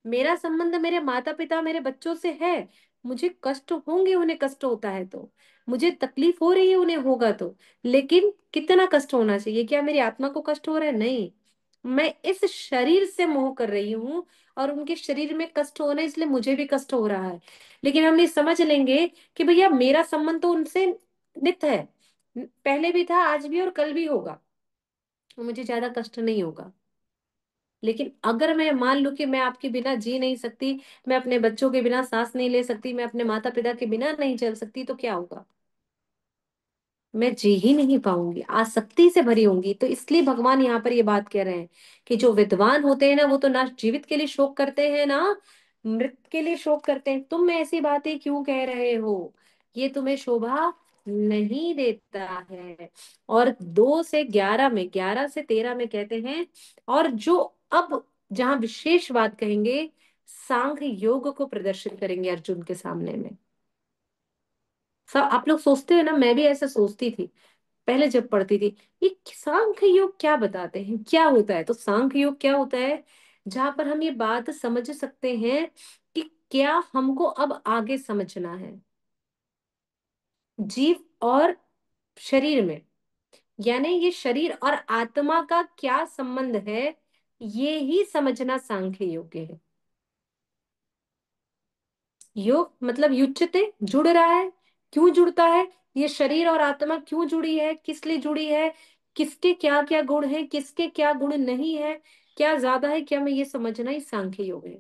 मेरा संबंध मेरे माता पिता मेरे बच्चों से है, मुझे कष्ट होंगे, उन्हें कष्ट होता है तो, मुझे तकलीफ हो रही है उन्हें होगा तो, लेकिन कितना कष्ट होना चाहिए? क्या मेरी आत्मा को कष्ट हो रहा है? नहीं, मैं इस शरीर से मोह कर रही हूँ और उनके शरीर में कष्ट हो रहा है, इसलिए मुझे भी कष्ट हो रहा है। लेकिन हम ये समझ लेंगे कि भैया मेरा संबंध तो उनसे नित्य है, पहले भी था, आज भी और कल भी होगा, मुझे ज्यादा कष्ट नहीं होगा। लेकिन अगर मैं मान लूं कि मैं आपके बिना जी नहीं सकती, मैं अपने बच्चों के बिना सांस नहीं ले सकती, मैं अपने माता पिता के बिना नहीं चल सकती, तो क्या होगा? मैं जी ही नहीं पाऊंगी, आसक्ति से भरी होंगी। तो इसलिए भगवान यहाँ पर ये बात कह रहे हैं कि जो विद्वान होते हैं ना वो तो ना जीवित के लिए शोक करते हैं ना मृत के लिए शोक करते हैं। तुम ऐसी बातें क्यों कह रहे हो? ये तुम्हें शोभा नहीं देता है। और 2 से 11 में, 11 से 13 में कहते हैं, और जो अब जहां विशेष बात कहेंगे, सांख्य योग को प्रदर्शित करेंगे अर्जुन के सामने में। सब आप लोग सोचते हैं ना, मैं भी ऐसा सोचती थी पहले जब पढ़ती थी, ये सांख्य योग क्या बताते हैं, क्या होता है? तो सांख्य योग क्या होता है? जहां पर हम ये बात समझ सकते हैं कि क्या हमको अब आगे समझना है जीव और शरीर में, यानी ये शरीर और आत्मा का क्या संबंध है, ये ही समझना सांख्य योग है। योग मतलब युच्यते, जुड़ रहा है। क्यों जुड़ता है? ये शरीर और आत्मा क्यों जुड़ी है, किस लिए जुड़ी है, किसके क्या क्या गुण है, किसके क्या गुण नहीं है, क्या ज्यादा है क्या, मैं ये समझना ही सांख्य योग है।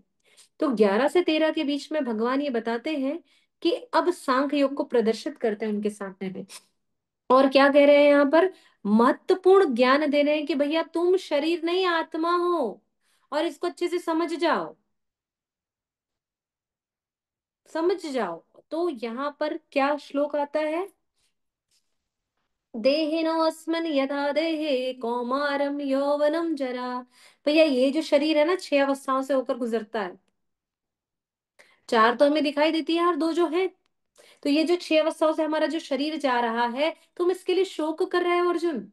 तो 11 से 13 के बीच में भगवान ये बताते हैं कि अब सांख्य योग को प्रदर्शित करते हैं उनके सामने में। और क्या कह रहे हैं यहाँ पर? महत्वपूर्ण ज्ञान दे रहे हैं कि भैया तुम शरीर नहीं आत्मा हो, और इसको अच्छे से समझ जाओ। समझ जाओ। तो यहाँ पर क्या श्लोक आता है? देहिनोऽस्मिन् यथा देहे कौमारम यौवनम जरा। भैया ये जो शरीर है ना, 6 अवस्थाओं से होकर गुजरता है। 4 तो हमें दिखाई देती है और 2 जो है। तो ये जो 6 अवस्थाओं से हमारा जो शरीर जा रहा है, तुम इसके लिए शोक कर रहे हो अर्जुन?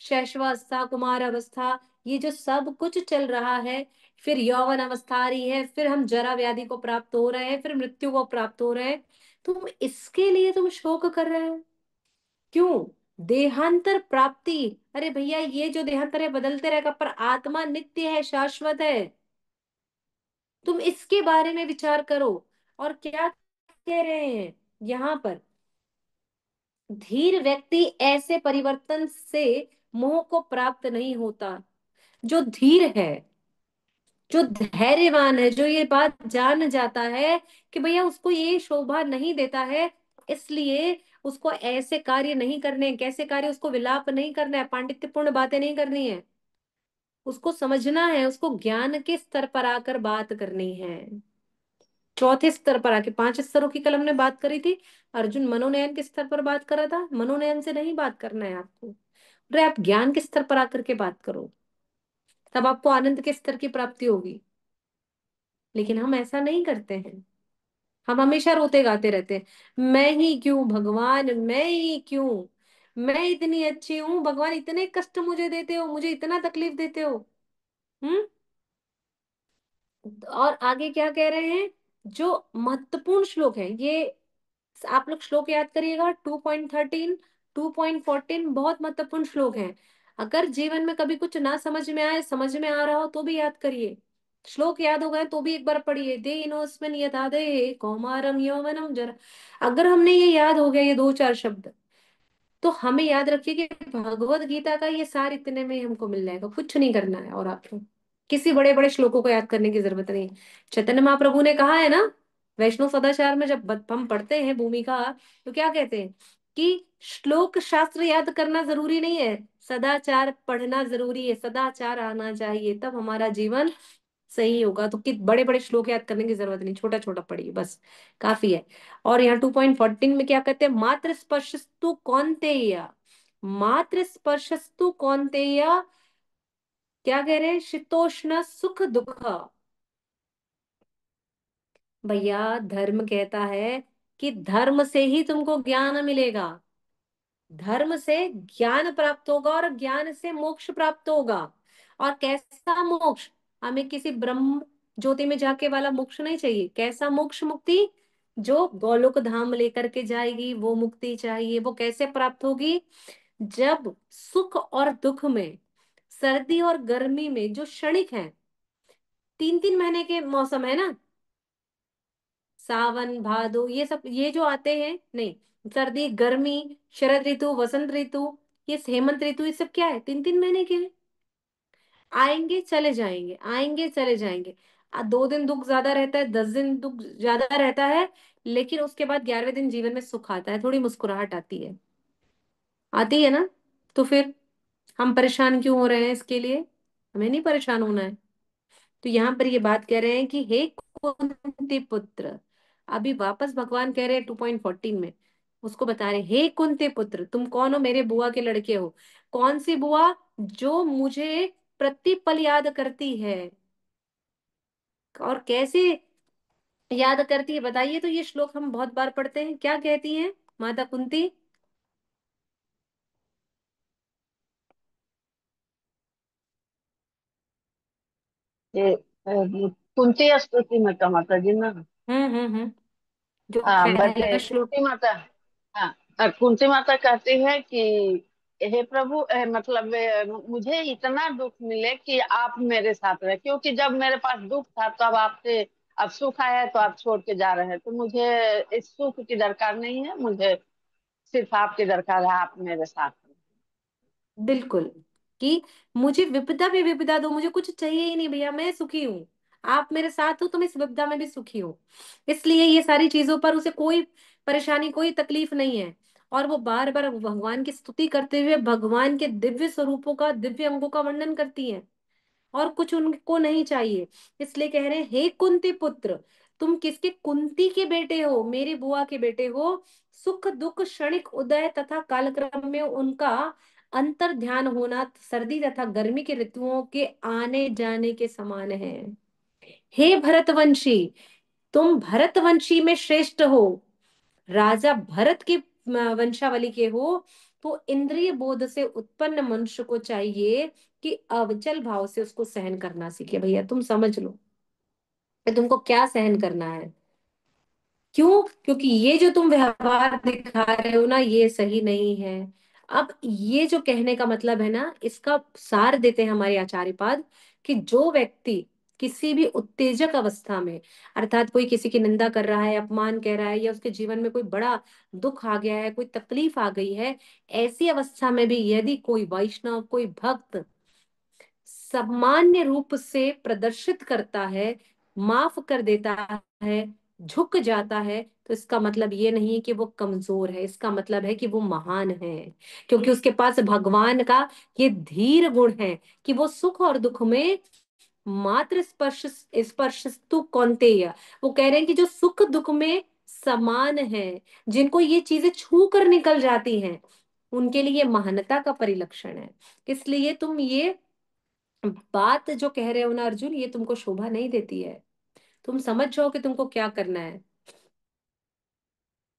शैशवावस्था, कुमार अवस्था, ये जो सब कुछ चल रहा है, फिर यौवन अवस्था आ रही है, फिर हम जरा व्याधि को प्राप्त हो रहे हैं, फिर मृत्यु को प्राप्त हो रहे हैं। तुम इसके लिए तुम शोक कर रहे हो क्यों? देहांतर प्राप्ति। अरे भैया ये जो देहांतर है बदलते रहेगा, पर आत्मा नित्य है, शाश्वत है। तुम इसके बारे में विचार करो। और क्या कह रहे हैं यहाँ पर? धीर व्यक्ति ऐसे परिवर्तन से मोह को प्राप्त नहीं होता। जो धीर है, जो धैर्यवान है, जो ये बात जान जाता है कि भैया उसको ये शोभा नहीं देता है, इसलिए उसको ऐसे कार्य नहीं करने हैं, कैसे कार्य उसको विलाप नहीं करना है, पांडित्यपूर्ण बातें नहीं करनी है। उसको समझना है, उसको ज्ञान के स्तर पर आकर बात करनी है। चौथे स्तर पर आके, 5 स्तरों की कल हमने बात करी थी। अर्जुन मनोनयन के स्तर पर बात कर रहा था, मनोनयन से नहीं बात करना है आपको। अरे आप ज्ञान के स्तर पर आकर के बात करो, तब आपको आनंद के स्तर की प्राप्ति होगी। लेकिन हम ऐसा नहीं करते हैं। हम हमेशा रोते गाते रहते हैं, मैं ही क्यों भगवान, मैं ही क्यों, मैं इतनी अच्छी हूं भगवान, इतने कष्ट मुझे देते हो, मुझे इतना तकलीफ देते हो। हम्म। और आगे क्या कह रहे हैं? जो महत्वपूर्ण श्लोक है ये, आप लोग श्लोक याद करिएगा। 2.13, 2.14 बहुत महत्वपूर्ण श्लोक है। अगर जीवन में कभी कुछ ना समझ में आए, समझ में आ रहा हो तो भी याद करिए। श्लोक याद हो गए तो भी एक बार पढ़िए। दे इनोस्मिन यथा दे कौमारम यौवनम जरा। अगर हमने ये याद हो गया, ये 2-4 शब्द, तो हमें याद रखिए कि भगवत गीता का ये सार इतने में ही हमको मिल जाएगा, कुछ नहीं करना है। और आपको किसी बड़े बड़े श्लोकों को याद करने की जरूरत नहीं। चैतन्य महाप्रभु ने कहा है ना, वैष्णव सदाचार में जब हम पढ़ते हैं भूमिका, तो क्या कहते हैं कि श्लोक शास्त्र याद करना जरूरी नहीं है, सदाचार पढ़ना जरूरी है, सदाचार आना चाहिए, तब हमारा जीवन सही होगा। तो कि बड़े बड़े श्लोक याद करने की जरूरत नहीं, छोटा छोटा पढ़िए बस, काफी है। और यहाँ 2.14 में क्या कहते हैं? मात्र स्पर्शस्तु कौन्तेय, मात्र स्पर्शस्तु कौन्तेय, क्या कह रहे हैं? शीतोष्ण सुख दुख। भैया धर्म कहता है कि धर्म से ही तुमको ज्ञान मिलेगा, धर्म से ज्ञान प्राप्त होगा, और ज्ञान से मोक्ष प्राप्त होगा। और कैसा मोक्ष? हमें किसी ब्रह्म ज्योति में जाके वाला मोक्ष नहीं चाहिए। कैसा मोक्ष? मुक्ति जो गोलोक धाम लेकर के जाएगी, वो मुक्ति चाहिए। वो कैसे प्राप्त होगी? जब सुख और दुख में, सर्दी और गर्मी में जो क्षणिक है, 3-3 महीने के मौसम है ना, सावन भादो ये सब, ये जो आते हैं, नहीं, सर्दी गर्मी, शरद ऋतु, वसंत ऋतु, ये हेमंत ऋतु, ये सब क्या है? 3-3 महीने के हैं। आएंगे चले जाएंगे, आएंगे चले जाएंगे। 2 दिन दुख ज्यादा रहता है, 10 दिन दुख ज्यादा रहता है, लेकिन उसके बाद 11वें दिन जीवन में सुख आता है, थोड़ी मुस्कुराहट आती है, आती है ना। तो फिर हम परेशान क्यों हो रहे हैं इसके लिए? हमें नहीं परेशान होना है। तो यहाँ पर ये बात कह रहे हैं कि हे कुंती पुत्र, अभी वापस भगवान कह रहे हैं 2.14 में, उसको बता रहे हैं, हे कुंती पुत्र, तुम कौन हो? मेरे बुआ के लड़के हो। कौन सी बुआ? जो मुझे प्रतिपल याद करती है। और कैसे याद करती है बताइए? तो ये श्लोक हम बहुत बार पढ़ते हैं। क्या कहती हैं माता कुंती? ये कुंती स्तुति में का माता जी ना। जो हाँ पहला बटे श्लोक। कुंती माता। हाँ कुंती माता कहती है कि हे प्रभु मतलब मुझे इतना दुख मिले कि आप मेरे साथ रहे, क्योंकि जब मेरे पास दुख था तब आपसे, अब सुख आया है तो आप छोड़ के जा रहे हैं, तो मुझे इस सुख की दरकार नहीं है, मुझे सिर्फ आपकी दरकार है, आप मेरे साथ रहे। बिल्कुल, कि मुझे विपदा में विपदा दो, मुझे कुछ चाहिए ही नहीं भैया, मैं सुखी हूँ। आप मेरे साथ हो तो मैं इस विपदा में भी सुखी हूँ। इसलिए ये सारी चीजों पर उसे कोई परेशानी, कोई तकलीफ नहीं है। और वो बार बार भगवान की स्तुति करते हुए भगवान के दिव्य स्वरूपों का, दिव्य अंगों का वर्णन करती है। और कुछ उनको नहीं चाहिए। इसलिए कह रहे हैं, हे कुंती पुत्र, तुम किसके, कुंती के बेटे हो, मेरी बुआ के बेटे हो। सुख दुख क्षणिक उदय तथा कालक्रम में उनका अंतर ध्यान होना सर्दी तथा गर्मी के ऋतुओं के आने जाने के समान है। हे भरतवंशी, तुम भरतवंशी में श्रेष्ठ हो, राजा भरत की वंशावली के हो। तो इंद्रिय बोध से उत्पन्न मनुष्य को चाहिए कि अविचल भाव से उसको सहन करना सीखे। भैया तुम समझ लो कि तुमको क्या सहन करना है। क्यों? क्योंकि ये जो तुम व्यवहार दिखा रहे हो ना, ये सही नहीं है। अब ये जो कहने का मतलब है ना, इसका सार देते हैं हमारे आचार्यपाद कि जो व्यक्ति किसी भी उत्तेजक अवस्था में, अर्थात कोई किसी की निंदा कर रहा है, अपमान कह रहा है, या उसके जीवन में कोई बड़ा दुख आ गया है, कोई तकलीफ आ गई है, ऐसी अवस्था में भी यदि कोई वैष्णव, कोई भक्त सामान्य रूप से प्रदर्शित करता है, माफ कर देता है, झुक जाता है, तो इसका मतलब ये नहीं है कि वो कमजोर है, इसका मतलब है कि वो महान है। क्योंकि उसके पास भगवान का ये धीर गुण है कि वो सुख और दुख में मात्र स्पर्श स्पर्शस्तु कौन्तेय, वो कह रहे हैं कि जो सुख दुख में समान है, जिनको ये चीजें छू कर निकल जाती हैं, उनके लिए महानता का परिलक्षण है। इसलिए तुम ये बात जो कह रहे हो ना अर्जुन, ये तुमको शोभा नहीं देती है। तुम समझ जाओ कि तुमको क्या करना है।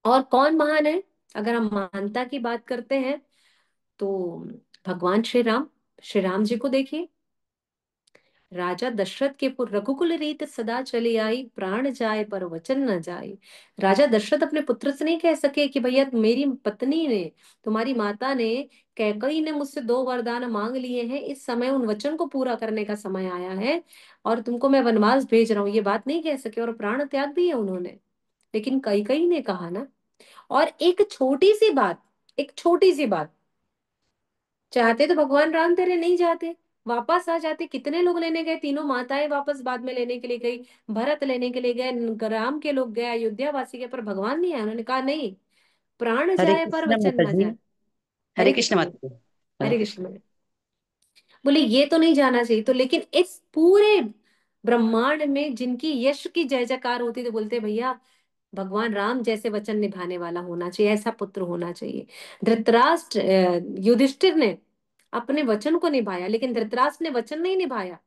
और कौन महान है? अगर हम महानता की बात करते हैं तो भगवान श्री राम जी को देखिए। राजा दशरथ के पुत्र, रघुकुल रीत सदा चली आई, प्राण जाए पर वचन न जाए। राजा दशरथ अपने पुत्र से नहीं कह सके कि भैया मेरी पत्नी ने, तुम्हारी माता ने, कैकई ने मुझसे 2 वरदान मांग लिए हैं, इस समय उन वचन को पूरा करने का समय आया है और तुमको मैं वनवास भेज रहा हूँ, ये बात नहीं कह सके और प्राण त्याग दिए उन्होंने। लेकिन कैकई ने कहा ना। और एक छोटी सी बात, एक छोटी सी बात, चाहते तो भगवान राम तेरे नहीं जाते, वापस आ जाते। कितने लोग लेने गए, तीनों माताएं वापस बाद में लेने के लिए गई, भरत लेने के लिए गए, राम के लोग गए, अयोध्या वासी के, पर भगवान नहीं आए। उन्होंने कहा नहीं, प्राण हरे जाए पर कृष्ण वचन माता न जी। जाए। हरे हरे कृष्ण कृष्ण। माता जी। हरे कृष्ण। बोले ये तो नहीं जाना चाहिए, तो लेकिन इस पूरे ब्रह्मांड में जिनकी यश की जय जयकार होती, तो बोलते भैया भगवान राम जैसे वचन निभाने वाला होना चाहिए, ऐसा पुत्र होना चाहिए। धृतराष्ट्र युधिष्ठिर ने अपने वचन को निभाया, लेकिन धृतराष्ट्र ने वचन नहीं निभाया,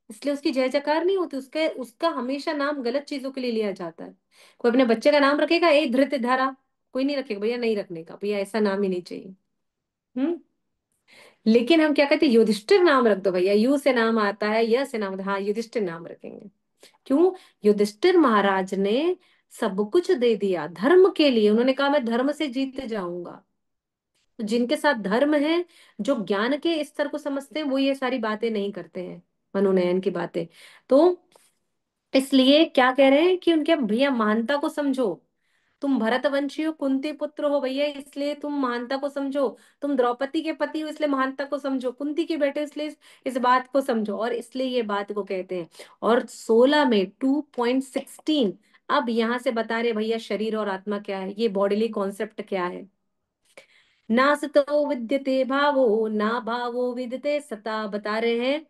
इसलिए उसकी जय जयकार नहीं होती। उसके उसका हमेशा नाम गलत चीजों के लिए लिया जाता है। कोई अपने बच्चे का नाम रखेगा ए धृतधारा, कोई नहीं रखेगा, भैया नहीं रखने का, भैया ऐसा नाम ही नहीं चाहिए। हम्म। लेकिन हम क्या कहते हैं, युधिष्ठिर नाम रख दो भैया, यू से नाम आता है, य से नाम, हाँ युधिष्ठिर नाम रखेंगे। क्यों? युधिष्ठिर महाराज ने सब कुछ दे दिया धर्म के लिए, उन्होंने कहा मैं धर्म से जीत जाऊंगा। तो जिनके साथ धर्म है, जो ज्ञान के स्तर को समझते हैं, वो ये सारी बातें नहीं करते हैं, मनोनयन की बातें। तो इसलिए क्या कह रहे हैं कि उनके भैया महानता को समझो। तुम भरतवंशी हो, कुंती पुत्र हो भैया, इसलिए तुम महानता को समझो। तुम द्रौपदी के पति हो, इसलिए महानता को समझो। कुंती के बेटे, इसलिए इस बात को समझो, और इसलिए ये बात को कहते हैं। और 16 में 2.16 अब यहाँ से बता रहे भैया शरीर और आत्मा क्या है, ये बॉडीली कॉन्सेप्ट क्या है। नासतो विद्यते भावो, ना भावो विद्यते सता, बता रहे हैं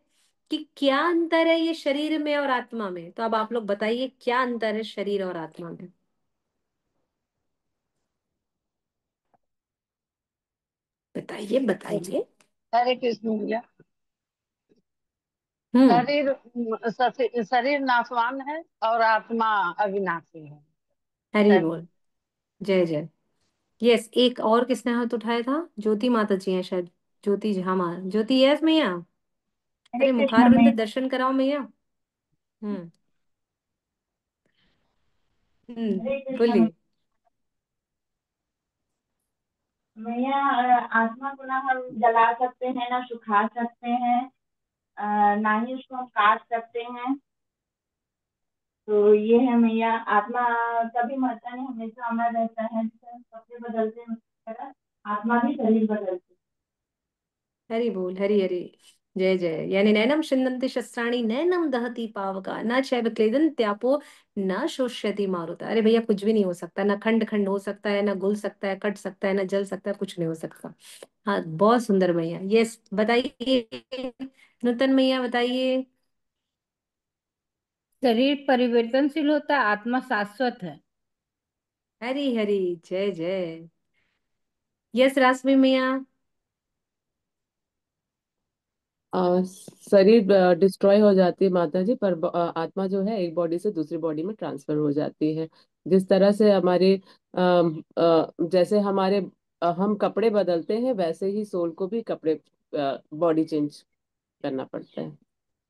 कि क्या अंतर है ये शरीर में और आत्मा में। तो अब आप लोग बताइए क्या अंतर है शरीर और आत्मा में, बताइए बताइए। हरे कृष्ण भैया। हम्म। शरीर शरीर नाशवान है और आत्मा अविनाशी है। हरि शरीर। बोल। जय जय। यस, एक और किसने हाथ उठाया था? ज्योति माता जी हैं शायद। ज्योति जी, हाँ माँ ज्योति, यस मैया। हरे अरे कृष्ण मुखारविंद में दर्शन कराओ मैया। हम्म। हरे कृष्ण में बोलिए। मैया आत्मा को ना हम जला सकते हैं ना सुखा सकते हैं, ना ही उसको हम काट सकते हैं। तो ये है मैया, आत्मा कभी मरता नहीं, हमेशा अमर रहता है। जैसे कपड़े बदलते हैं उसी तरह आत्मा भी शरीर बदलती हरि बोल, हरि हरि। जय जय। यानी नैनम छिन्दन्ति शस्त्राणि, नैनम दहति पावका, न चैव क्लेदन्त्यापो, न शोष्यति मारुता। अरे भैया कुछ भी नहीं हो सकता, ना खंड खंड हो सकता है, ना गुल सकता है, कट सकता है, ना जल सकता है, कुछ नहीं हो सकता। हाँ बहुत सुंदर भैया। यस बताइए। नूतन मैया बताइए। शरीर परिवर्तनशील होता है, आत्मा शाश्वत है। हरी हरी, जय जय। यस रास्मी मैया। शरीर डिस्ट्रॉय हो जाती है माता जी, पर आत्मा जो है एक बॉडी से दूसरी बॉडी में ट्रांसफर हो जाती है। जिस तरह से हमारे जैसे हमारे हम कपड़े बदलते हैं, वैसे ही सोल को भी कपड़े बॉडी चेंज करना पड़ता है।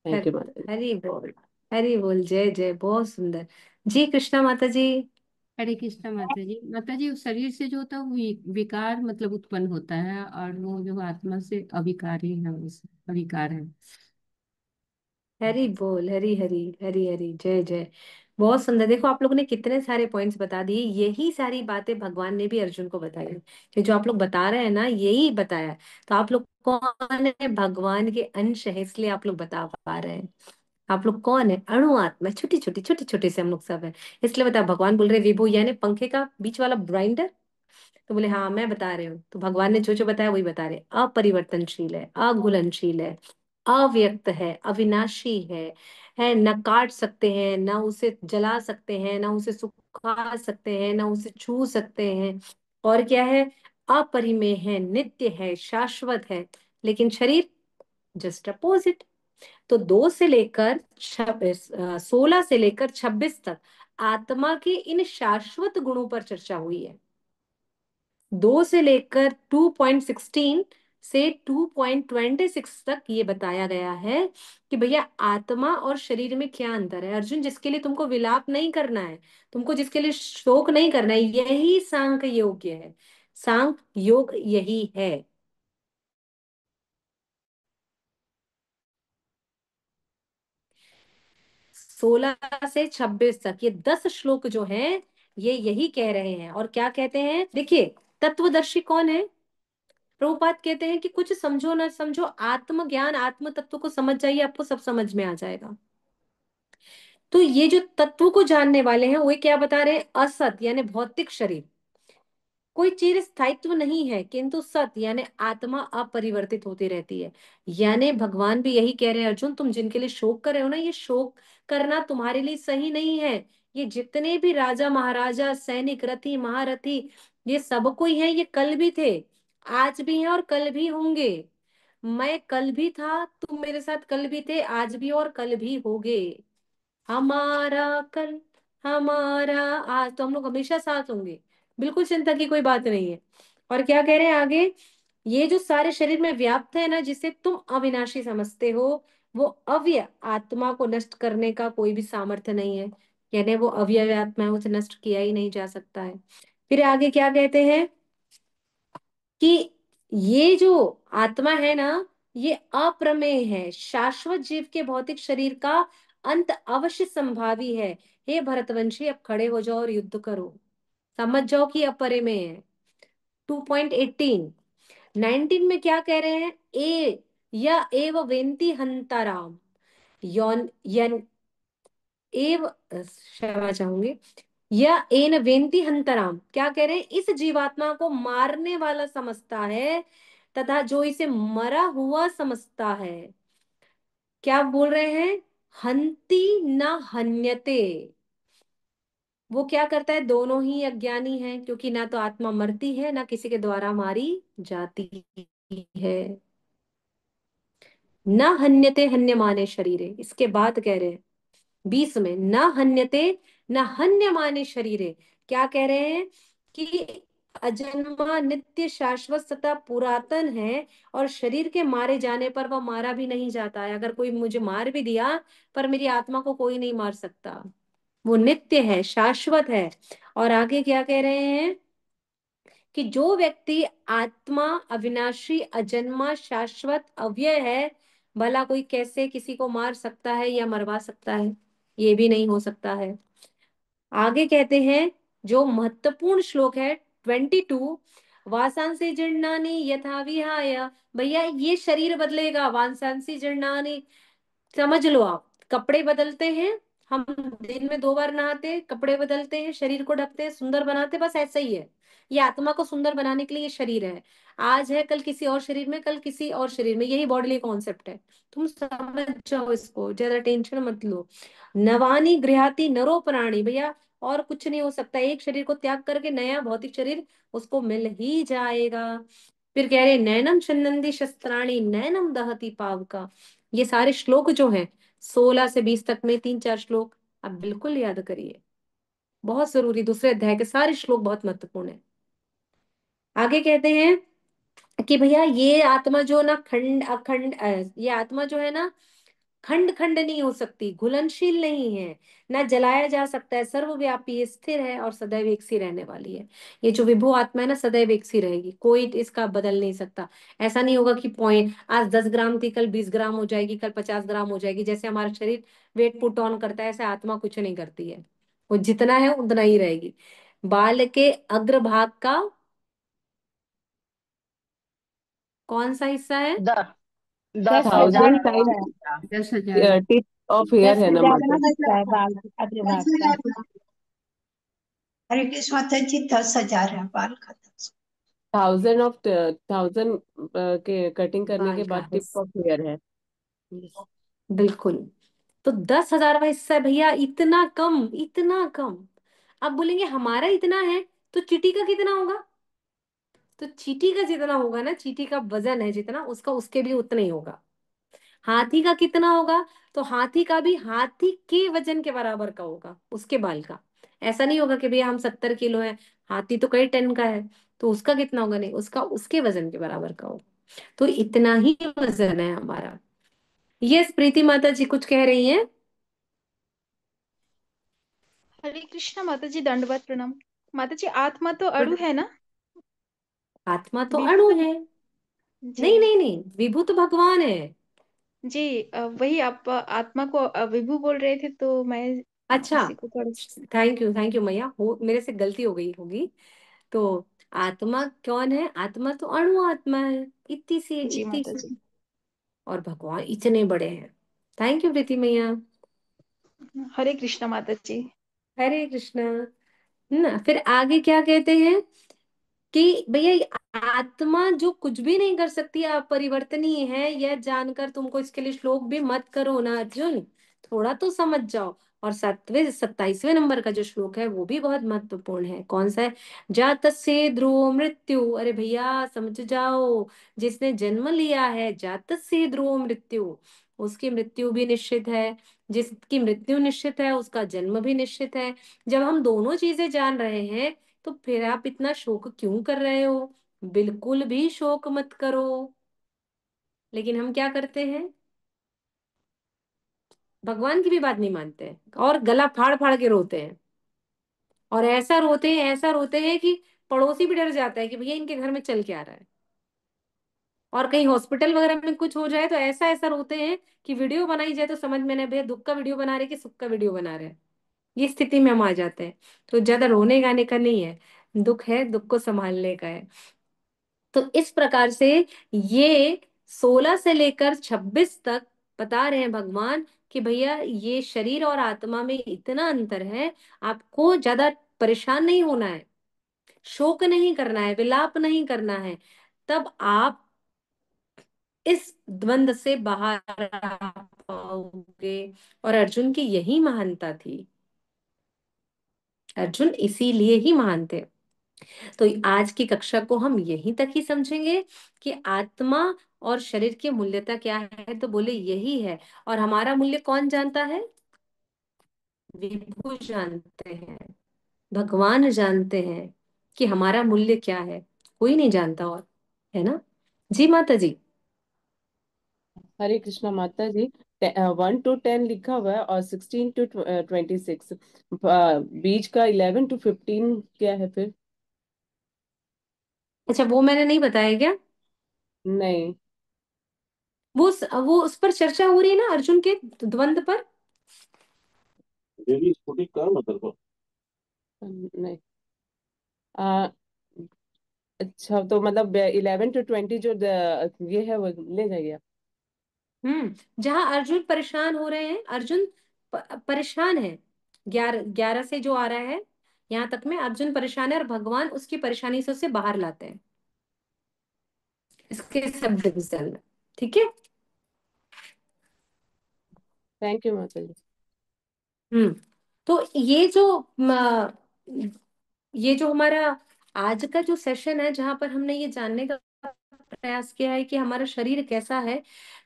थैंक हर, यू माता जी। हरी बोल, हरी बोल, जय जय, बहुत सुंदर। जी कृष्णा माता जी। हरे कृष्णा माता जी उस शरीर से जो होता है वो विकार मतलब उत्पन्न होता है, और वो जो आत्मा से अविकारी है, उस अविकार है। हरी बोल, हरी हरी, हरी हरी, जय जय। बहुत सुंदर। देखो आप लोगों ने कितने सारे पॉइंट्स बता दिए। यही सारी बातें भगवान ने भी अर्जुन को बताई। ये जो आप लोग बता रहे हैं ना, यही बताया। तो आप लोग कौन है? भगवान के अंश है, इसलिए आप लोग बता पा रहे हैं। आप लोग कौन है? अणु आत्मा, छोटी छोटी छोटी छोटी से हम लोग सब है। इसलिए बता, भगवान बोल रहे विभू यानी पंखे का बीच वाला ग्राइंडर। तो बोले हाँ मैं बता रही हूँ। तो भगवान ने जो जो बताया वही बता रहे। अपरिवर्तनशील है, अघुलनशील है, अव्यक्त है, अविनाशी है न काट सकते हैं, न उसे जला सकते हैं, न उसे सुखा सकते हैं, न उसे छू सकते हैं। और क्या है? अपरिमेय है, नित्य है, शाश्वत है। लेकिन शरीर जस्ट अपोजिट। तो 16 से लेकर 26 तक आत्मा के इन शाश्वत गुणों पर चर्चा हुई है। 2 से लेकर 2.16 से 2.26 तक ये बताया गया है कि भैया आत्मा और शरीर में क्या अंतर है। अर्जुन, जिसके लिए तुमको विलाप नहीं करना है, तुमको जिसके लिए शोक नहीं करना है, यही सांख्य योग्य है। सांख्य योग यही है। 16 से 26 तक ये 10 श्लोक जो हैं, ये यही कह रहे हैं। और क्या कहते हैं? देखिए, तत्वदर्शी कौन है? प्रभुपाद कहते हैं कि कुछ समझो ना समझो, आत्मज्ञान आत्म तत्व को समझ जाइए, आपको सब समझ में आ जाएगा। तो ये जो तत्व को जानने वाले हैं, वो क्या बता रहे हैं? असत यानी भौतिक शरीर, कोई चीज स्थायित्व नहीं है, किंतु सत यानी आत्मा अपरिवर्तित होती रहती है। यानी भगवान भी यही कह रहे हैं, अर्जुन तुम जिनके लिए शोक कर रहे हो ना, ये शोक करना तुम्हारे लिए सही नहीं है। ये जितने भी राजा महाराजा, सैनिक, रथी, महारथी, ये सब कोई है, ये कल भी थे, आज भी हैं और कल भी होंगे। मैं कल भी था, तुम मेरे साथ कल भी थे, आज भी और कल भी होगे। हमारा कल, हमारा आज, तो हम लोग हमेशा साथ होंगे। बिल्कुल चिंता की कोई बात नहीं है। और क्या कह रहे हैं आगे? ये जो सारे शरीर में व्याप्त है ना, जिसे तुम अविनाशी समझते हो, वो अव्यय आत्मा को नष्ट करने का कोई भी सामर्थ्य नहीं है। यानी वो अव्यय आत्मा है, उसे नष्ट किया ही नहीं जा सकता है। फिर आगे क्या कहते हैं कि ये जो आत्मा है ना, ये अप्रमेय है, शाश्वत जीव के भौतिक शरीर का अंत अवश्य संभावी है। हे भरतवंशी, अब खड़े हो जाओ और युद्ध करो। समझ जाओ कि अपरिमेय है। 2.18, 19 में क्या कह रहे हैं? ए या एव वेंती हंताराम, यौन यन एव, क्षमा चाहूंगी, या एन वेंती हंतराम, क्या कह रहे हैं? इस जीवात्मा को मारने वाला समझता है, तथा जो इसे मरा हुआ समझता है। क्या बोल रहे हैं? हंति न हन्यते। वो क्या करता है? दोनों ही अज्ञानी है, क्योंकि ना तो आत्मा मरती है, ना किसी के द्वारा मारी जाती है। न हन्यते हन्यमाने शरीरे, इसके बाद कह रहे हैं 20 में, न हन्यते न हन्यमाने शरीरे। क्या कह रहे हैं? कि अजन्मा, नित्य, शाश्वत तथा पुरातन है, और शरीर के मारे जाने पर वह मारा भी नहीं जाता है। अगर कोई मुझे मार भी दिया, पर मेरी आत्मा को कोई नहीं मार सकता। वो नित्य है, शाश्वत है। और आगे क्या कह रहे हैं? कि जो व्यक्ति आत्मा अविनाशी, अजन्मा, शाश्वत, अव्यय है, भला कोई कैसे किसी को मार सकता है या मरवा सकता है? ये भी नहीं हो सकता है। आगे कहते हैं, जो महत्वपूर्ण श्लोक है 22, वासांसी जीर्णानि यथा विहाय। भैया ये शरीर बदलेगा, वासांसी जीर्णानि, समझ लो आप, कपड़े बदलते हैं, हम दिन में 2 बार नहाते, कपड़े बदलते हैं, शरीर को ढकते हैं, सुंदर बनाते, बस ऐसा ही है। ये आत्मा को सुंदर बनाने के लिए ये शरीर है। आज है, कल किसी और शरीर में, कल किसी और शरीर में, यही बॉडीली कॉन्सेप्ट है। तुम समझ जाओ इसको, ज्यादा टेंशन मत लो। नवानी गृहाति नरो प्राणी, भैया और कुछ नहीं हो सकता। एक शरीर को त्याग करके नया भौतिक शरीर उसको मिल ही जाएगा। फिर कह रहे नैनम छन्नंदी शस्त्राणी नैनम दहति पावका। ये सारे श्लोक जो हैं 16 से 20 तक में, 3-4 श्लोक आप बिल्कुल याद करिए, बहुत जरूरी। दूसरे अध्याय के सारे श्लोक बहुत महत्वपूर्ण है। आगे कहते हैं कि भैया ये आत्मा जो ना खंड अखंड ये आत्मा जो है ना खंड खंड नहीं हो सकती, घुलनशील नहीं है, ना जलाया जा सकता है, सर्वव्यापी है, स्थिर है और सदैव एक सी रहने वाली है। ये जो विभु आत्मा है ना सदैव एक सी रहेगी, कोई इसका बदल नहीं सकता। ऐसा नहीं होगा कि पॉइंट आज 10 ग्राम थी कल 20 ग्राम हो जाएगी, कल 50 ग्राम हो जाएगी। जैसे हमारा शरीर वेट पुट ऑन करता है, ऐसे आत्मा कुछ नहीं करती है, वो जितना है उतना ही रहेगी। बाल के अग्रभाग का कौन सा हिस्सा है? 10,000 थाउजेंड 10,000 टाइम है। 10,000। टिप ऑफ हेयर दस है ना हजार माता का जी। हिस्सा है बाल अग्रभाग का। हरे कृष्ण माता जी, 10,000 है बाल का। 1000 के कटिंग करने बाल के का बाद टिप हिस्सा, ऑफ हेयर है। बिल्कुल। तो 10,000वां हिस्सा है भैया, इतना कम, इतना कम। अब बोलेंगे हमारा इतना है, तो चींटी का कितना होगा? तो चींटी का जितना होगा ना, चींटी का वजन है जितना उसका, उसके भी उतना ही होगा। हाथी का कितना होगा? तो हाथी का भी हाथी के वजन के बराबर का होगा, उसके बाल का। ऐसा नहीं होगा कि भैया हम 70 किलो है, हाथी तो कई टन का है, तो उसका कितना होगा? नहीं, उसका उसके वजन के बराबर का होगा। तो इतना ही वजन है हमारा। यस, प्रीति माता जी कुछ कह रही हैं? हरे कृष्णा माता जी, दंडवत प्रणाम। माता जी, आत्मा तो अणु गुड। है ना? आत्मा तो विभू अणु तो है। जी। नहीं नहीं नहीं, विभू तो भगवान है। जी वही आप आत्मा को विभू बोल रहे थे, तो मैं अच्छा, उसी को थोड़ा। थैंक यू मैया, हो मेरे से गलती हो गई होगी। तो आत्मा कौन है? आत्मा तो अणु आत्मा है, इतनी सी है, जी इतनी माता सी। जी। और भगवान इतने बड़े हैं। थैंक यू प्रीति मैया। हरे कृष्णा माता जी। हरे कृष्णा। ना फिर आगे क्या कहते हैं कि भैया ये आत्मा जो कुछ भी नहीं कर सकती, अपरिवर्तनीय है, यह जानकर तुमको इसके लिए श्लोक भी मत करो ना अर्जुन, थोड़ा तो समझ जाओ। और 27वें नंबर का जो श्लोक है वो भी बहुत महत्वपूर्ण है। कौन सा है? जातस्य ध्रुवो मृत्यु, अरे भैया समझ जाओ, जिसने जन्म लिया है, जातस्य ध्रुवो मृत्यु, उसकी मृत्यु भी निश्चित है। जिसकी मृत्यु निश्चित है उसका जन्म भी निश्चित है। जब हम दोनों चीजें जान रहे हैं, तो फिर आप इतना शोक क्यों कर रहे हो? बिल्कुल भी शोक मत करो। लेकिन हम क्या करते हैं? भगवान की भी बात नहीं मानते हैं और गला फाड़ फाड़ के रोते हैं। और ऐसा रोते हैं, ऐसा रोते हैं कि पड़ोसी भी डर जाता है कि भैया इनके घर में चल क्या रहा है। और कहीं हॉस्पिटल वगैरह में कुछ हो जाए तो ऐसा ऐसा रोते हैं कि वीडियो बनाई जाए तो समझ में नहीं भैया दुख का वीडियो बना रहे कि सुख का वीडियो बना रहे हैं। ये स्थिति में हम आ जाते हैं। तो ज्यादा रोने गाने का नहीं है, दुख है, दुख को संभालने का है। तो इस प्रकार से ये 16 से लेकर 26 तक बता रहे हैं भगवान कि भैया ये शरीर और आत्मा में इतना अंतर है, आपको ज्यादा परेशान नहीं होना है, शोक नहीं करना है, विलाप नहीं करना है। तब आप इस द्वंद से बाहर आ पाओगे। और अर्जुन की यही महानता थी, अर्जुन इसीलिए ही महान थे। तो आज की कक्षा को हम यहीं तक ही समझेंगे कि आत्मा और शरीर की मूल्यता क्या है, तो बोले यही है। और हमारा मूल्य कौन जानता है? विभु जानते हैं, भगवान जानते हैं कि हमारा मूल्य क्या है, कोई नहीं जानता। और है ना? जी माता जी। हरे कृष्णा माता जी। 1 to 10 लिखा हुआ है और 16 to 26, बीच का 11 to 15 क्या है फिर? अच्छा, वो मैंने नहीं बताया क्या? नहीं। वो उस पर चर्चा हो रही है ना, अर्जुन के द्वंद पर। डेली स्कूटी कर मतलब नहीं। आ, अच्छा तो मतलब 11 to 20 जो ये है वो ले जाइए। जहां अर्जुन परेशान हो रहे हैं, अर्जुन परेशान है। 11 से जो आ रहा है यहाँ तक में, अर्जुन परेशान है और भगवान उसकी परेशानी से उसे बाहर लाते हैं इसके सब डिविजन में। ठीक है। थैंक यू माता जी। हम्म। तो ये जो हमारा आज का जो सेशन है, जहां पर हमने ये जानने का प्रयास किया है कि हमारा शरीर कैसा है,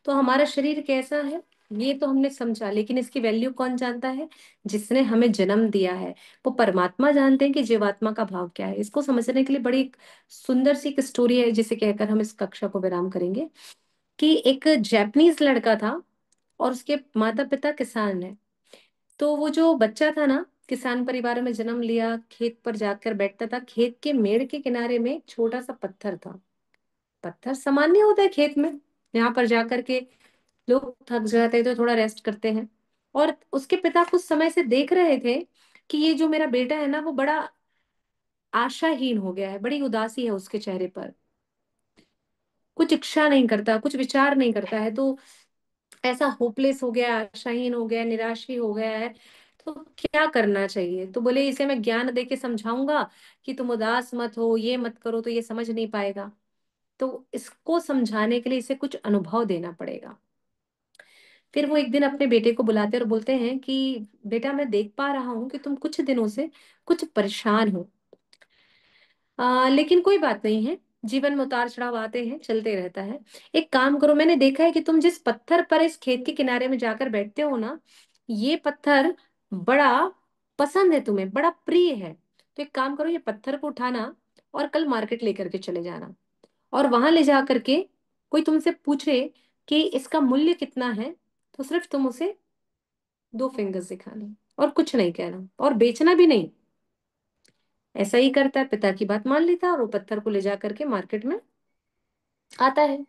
तो हमारा शरीर कैसा है ये तो हमने समझा, लेकिन इसकी वैल्यू कौन जानता है? जिसने हमें जन्म दिया है, वो परमात्मा जानते हैं कि जीवात्मा का भाव क्या है। इसको समझने के लिए बड़ी एक सुंदर सी एक स्टोरी है जिसे कहकर हम इस कक्षा को विराम करेंगे। कि एक जापानीज लड़का था और उसके माता पिता किसान है। तो वो जो बच्चा था ना, किसान परिवार में जन्म लिया, खेत पर जाकर बैठता था। खेत के मेड़ के किनारे में छोटा सा पत्थर था। पत्थर सामान्य होता है खेत में, यहाँ पर जाकर के लोग थक जाते हैं तो थोड़ा रेस्ट करते हैं। और उसके पिता कुछ समय से देख रहे थे कि ये जो मेरा बेटा है ना, वो बड़ा आशाहीन हो गया है, बड़ी उदासी है उसके चेहरे पर, कुछ इच्छा नहीं करता, कुछ विचार नहीं करता है। तो ऐसा होपलेस हो गया, आशाहीन हो गया, निराश ही हो गया है। तो क्या करना चाहिए? तो बोले इसे मैं ज्ञान दे के समझाऊंगा कि तुम उदास मत हो, ये मत करो, तो ये समझ नहीं पाएगा। तो इसको समझाने के लिए इसे कुछ अनुभव देना पड़ेगा। फिर वो एक दिन अपने बेटे को बुलाते और बोलते हैं कि बेटा, मैं देख पा रहा हूं कि तुम कुछ दिनों से कुछ परेशान हो। लेकिन कोई बात नहीं है, जीवन में उतार चढ़ाव आते हैं, चलते रहता है। एक काम करो, मैंने देखा है कि तुम जिस पत्थर पर इस खेत के किनारे में जाकर बैठते हो ना, ये पत्थर बड़ा पसंद है तुम्हें, बड़ा प्रिय है। तो एक काम करो, ये पत्थर को उठाना और कल मार्केट लेकर के चले जाना। और वहां ले जा करके कोई तुमसे पूछे कि इसका मूल्य कितना है, तो सिर्फ तुम उसे 2 फिंगर्स दिखाना और कुछ नहीं कहना, और बेचना भी नहीं। ऐसा ही करता है, पिता की बात मान लेता है और वो पत्थर को ले जा करके मार्केट में आता है।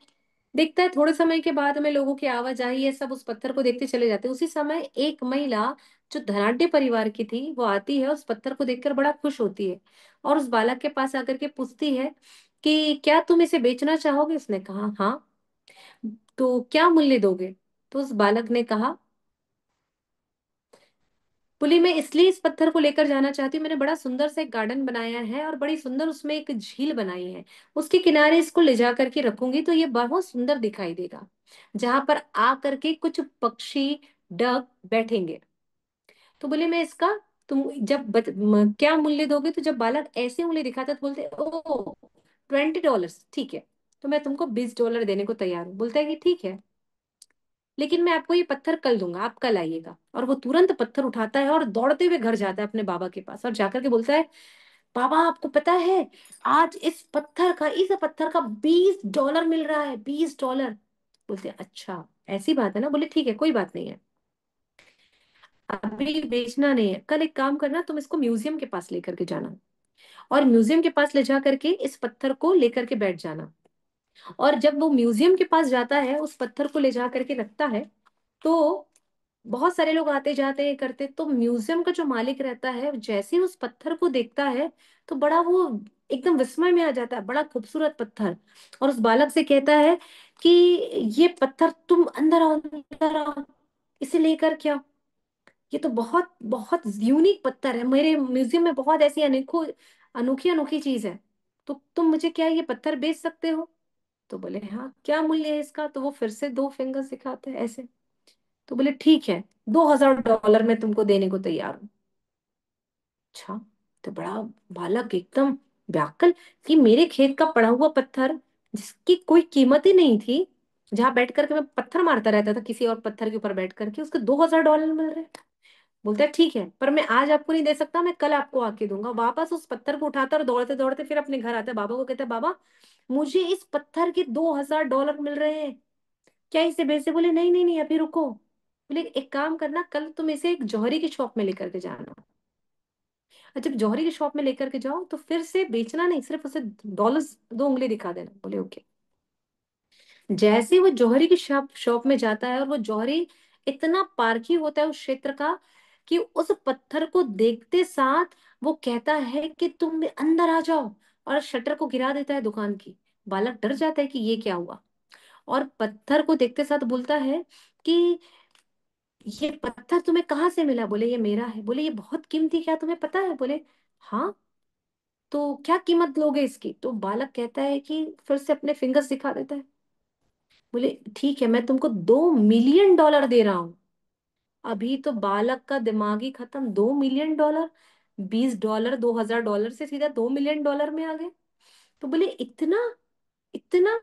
देखता है थोड़े समय के बाद में लोगों की आवाजाही है, सब उस पत्थर को देखते चले जाते हैं। उसी समय एक महिला जो धनाढ्य परिवार की थी, वो आती है, उस पत्थर को देखकर बड़ा खुश होती है और उस बालक के पास आकर के पूछती है कि क्या तुम इसे बेचना चाहोगे? उसने कहा हाँ। तो क्या मूल्य दोगे? तो उस बालक ने कहा, बोली मैं इसलिए इस पत्थर को लेकर जाना चाहती हूँ, मैंने बड़ा सुंदर सा एक गार्डन बनाया है और बड़ी सुंदर उसमें एक झील बनाई है, उसके किनारे इसको ले जा करके रखूंगी तो ये बहुत सुंदर दिखाई देगा, जहां पर आ करके कुछ पक्षी, डक बैठेंगे। तो बोले मैं इसका, तुम जब क्या मूल्य दोगे? तो जब बालक ऐसे उंगली दिखाता तो बोलते ओ $20, ठीक है, तो मैं तुमको $20 देने को तैयार हूँ। बोलता है कि ठीक है, लेकिन मैं आपको ये पत्थर कल दूंगा, आप कल आइएगा। और वो तुरंत पत्थर उठाता है और दौड़ते हुए घर जाता है अपने बाबा के पास और जाकर के बोलता है, बाबा आपको पता है आज इस पत्थर का $20 मिल रहा है, $20। बोलते हैं अच्छा ऐसी बात है ना? बोले ठीक है, कोई बात नहीं है, अभी बेचना नहीं है, कल एक काम करना, तुम इसको म्यूजियम के पास लेकर के जाना और म्यूजियम के पास ले जा करके इस पत्थर को लेकर के बैठ जाना। और जब वो म्यूजियम के पास जाता है, उस पत्थर को ले जा करके रखता है, तो बहुत सारे लोग आते जाते हैं करते। तो म्यूजियम का जो मालिक रहता है, जैसे ही उस पत्थर को देखता है तो बड़ा वो एकदम विस्मय में आ जाता है, बड़ा खूबसूरत पत्थर। और उस बालक से कहता है कि ये पत्थर, तुम अंदर आओ, इसे लेकर क्या, ये तो बहुत बहुत यूनिक पत्थर है, मेरे म्यूजियम में बहुत ऐसी अनेकों अनोखी अनोखी चीज है, तो तुम मुझे क्या ये पत्थर बेच सकते हो? तो बोले हाँ, क्या मूल्य है इसका? तो वो फिर से 2 फिंगर्स दिखाते हैं ऐसे। तो बोले ठीक है, $2000 मैं तुमको देने को तैयार हूँ। अच्छा। तो बड़ा बालक एकदम व्याकुल कि मेरे खेत का पड़ा हुआ पत्थर, जिसकी कोई कीमत ही नहीं थी, जहां बैठ करके मैं पत्थर मारता रहता था किसी और पत्थर के ऊपर बैठ करके, उसके $2000 मिल रहे हैं। बोलता है ठीक है, पर मैं आज आपको नहीं दे सकता, मैं कल आपको आके दूंगा। वापस उस पत्थर को उठाता और दौड़ते दौड़ते फिर अपने घर आता है, बाबा को कहता है बाबा मुझे इस पत्थर के $2000 मिल रहे हैं, क्या इसे बेच दे? बोले नहीं नहीं नहीं, अभी रुको। बोले एक काम करना, कल तुम इसे एक जौहरी की शॉप में लेकर के जाना, और जब जौहरी की शॉप में लेकर के जाओ तो फिर से बेचना नहीं, सिर्फ उसे डॉलर्स 2 उंगली दिखा देना। बोले ओके। जैसे वो जौहरी की शॉप शॉप में जाता है, और वो जौहरी इतना पारखी होता है उस क्षेत्र का कि उस पत्थर को देखते साथ वो कहता है कि तुम अंदर आ जाओ, और शटर को गिरा देता है दुकान की। बालक डर जाता है कि ये क्या हुआ, और पत्थर को देखते साथ बोलता है कि ये पत्थर तुम्हें कहाँ से मिला? बोले ये मेरा है। बोले ये बहुत कीमती, क्या तुम्हें पता है? बोले हाँ। तो क्या कीमत लोगे इसकी? तो बालक कहता है कि फिर से अपने फिंगर्स दिखा देता है। बोले ठीक है, मैं तुमको $2 मिलियन दे रहा हूं। अभी तो बालक का दिमाग ही खत्म। $2 मिलियन, $20, $2000 से सीधा $2 मिलियन में आ गए। तो बोले इतना, इतना?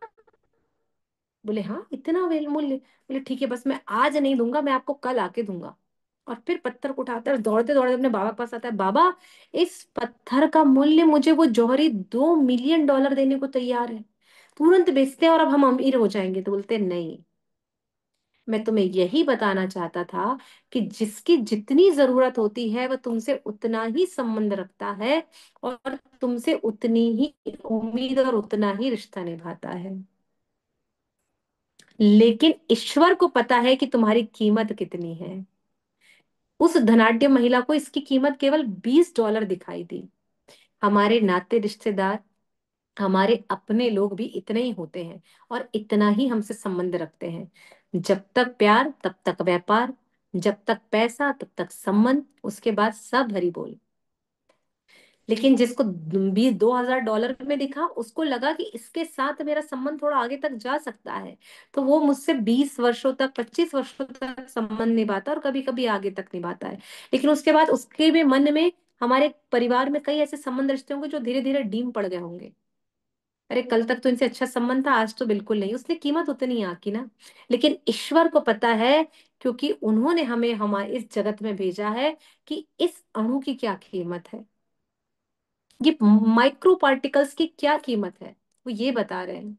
बोले हाँ इतना मूल्य। बोले ठीक है, बस मैं आज नहीं दूंगा, मैं आपको कल आके दूंगा। और फिर पत्थर को उठाता है और दौड़ते दौड़ते अपने बाबा के पास आता है। बाबा, इस पत्थर का मूल्य मुझे वो जौहरी $2 मिलियन देने को तैयार है। तुरंत बेचते हैं और अब हम अमीर हो जाएंगे। तो बोलते नहीं, मैं तुम्हें यही बताना चाहता था कि जिसकी जितनी जरूरत होती है वह तुमसे उतना ही संबंध रखता है, और तुमसे उतनी ही उम्मीद और उतना ही रिश्ता निभाता है। लेकिन ईश्वर को पता है कि तुम्हारी कीमत कितनी है। उस धनाढ्य महिला को इसकी कीमत केवल $20 दिखाई दी। हमारे नाते रिश्तेदार, हमारे अपने लोग भी इतने ही होते हैं और इतना ही हमसे संबंध रखते हैं। जब तक प्यार तब तक व्यापार, जब तक पैसा तब तक संबंध, उसके बाद सब हरी बोल। लेकिन जिसको $2000 में दिखा, उसको लगा कि इसके साथ मेरा संबंध थोड़ा आगे तक जा सकता है, तो वो मुझसे 20 वर्षों तक, 25 वर्षों तक संबंध निभाता है और कभी कभी आगे तक निभाता है। लेकिन उसके बाद उसके भी मन में, हमारे परिवार में कई ऐसे संबंध रिश्ते होंगे जो धीरे धीरे डीम पड़ गए होंगे। अरे कल तक तो इनसे अच्छा संबंध था, आज तो बिल्कुल नहीं। उसने कीमत उतनी आकी ना। लेकिन ईश्वर को पता है, क्योंकि उन्होंने हमें हमारे इस जगत में भेजा है, कि इस अणु की क्या कीमत है, ये माइक्रो पार्टिकल्स की क्या कीमत है, वो ये बता रहे हैं।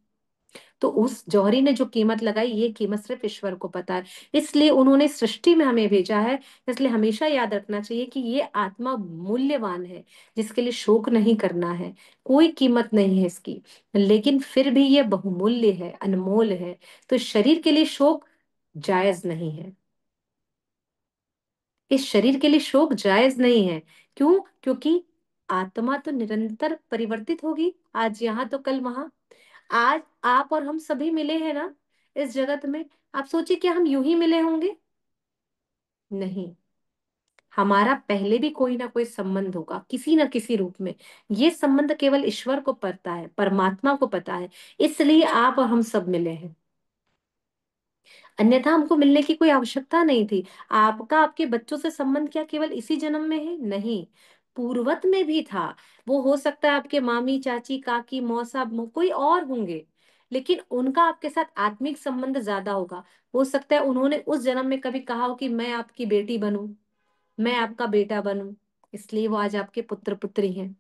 तो उस जौहरी ने जो कीमत लगाई, ये कीमत सिर्फ ईश्वर को पता है। इसलिए उन्होंने सृष्टि में हमें भेजा है। इसलिए हमेशा याद रखना चाहिए कि ये आत्मा मूल्यवान है, जिसके लिए शोक नहीं करना है। कोई कीमत नहीं है इसकी, लेकिन फिर भी ये बहुमूल्य है, अनमोल है। तो शरीर के लिए शोक जायज नहीं है। इस शरीर के लिए शोक जायज नहीं है। क्यों? क्योंकि आत्मा तो निरंतर परिवर्तित होगी, आज यहाँ तो कल वहां। आज आप और हम सभी मिले हैं ना इस जगत में। आप सोचिए, क्या हम यूं ही मिले होंगे? नहीं, हमारा पहले भी कोई ना कोई संबंध होगा, किसी ना किसी रूप में। ये संबंध केवल ईश्वर को पता है, परमात्मा को पता है। इसलिए आप और हम सब मिले हैं, अन्यथा हमको मिलने की कोई आवश्यकता नहीं थी। आपका आपके बच्चों से संबंध क्या केवल इसी जन्म में है? नहीं, पूर्वत में भी था। वो हो सकता है आपके मामी, चाची, काकी, मौसा, कोई और होंगे, लेकिन उनका आपके साथ आत्मिक संबंध ज्यादा होगा। हो सकता है उन्होंने उस जन्म में कभी कहा हो कि मैं आपकी बेटी बनूं, मैं आपका बेटा बनूं, इसलिए वो आज आपके पुत्र पुत्री हैं।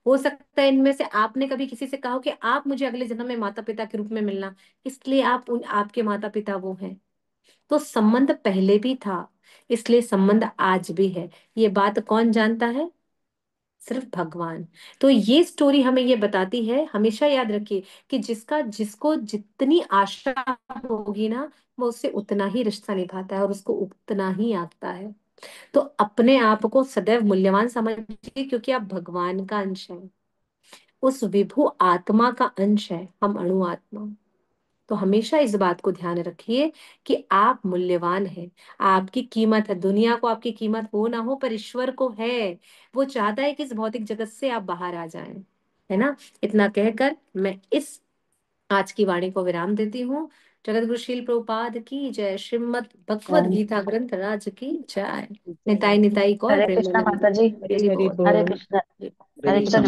हो सकता है इनमें से आपने कभी किसी से कहा हो कि आप मुझे अगले जन्म में माता पिता के रूप में मिलना, इसलिए आप उन आपके माता पिता वो हैं। तो संबंध पहले भी था, इसलिए संबंध आज भी है। ये बात कौन जानता है? सिर्फ भगवान। तो ये स्टोरी हमें ये बताती है, हमेशा याद रखिए, कि जिसका जिसको जितनी आशा होगी ना, वो उससे उतना ही रिश्ता निभाता है और उसको उतना ही आंकता है। तो अपने आप को सदैव मूल्यवान समझिए, क्योंकि आप भगवान का अंश है, उस विभु आत्मा का अंश है, हम अणु आत्मा। तो हमेशा इस बात को ध्यान रखिए कि आप मूल्यवान हैं, आपकी कीमत है। दुनिया को आपकी कीमत हो ना हो, पर ईश्वर को है। वो चाहता है कि इस भौतिक जगत से आप बाहर आ जाएं, है ना। इतना कहकर मैं इस आज की वाणी को विराम देती हूँ। जगत गुरु श्रील प्रभुपाद की जय। श्रीमद् भगवद गीता ग्रंथ राज की जय। निताई निताई गौर हरे कृष्णा प्रेमानंद। माता जी। हरी हरि हरि बोल। हरे बोल। कृष्णा। हरि हरे हरि कृष्णा।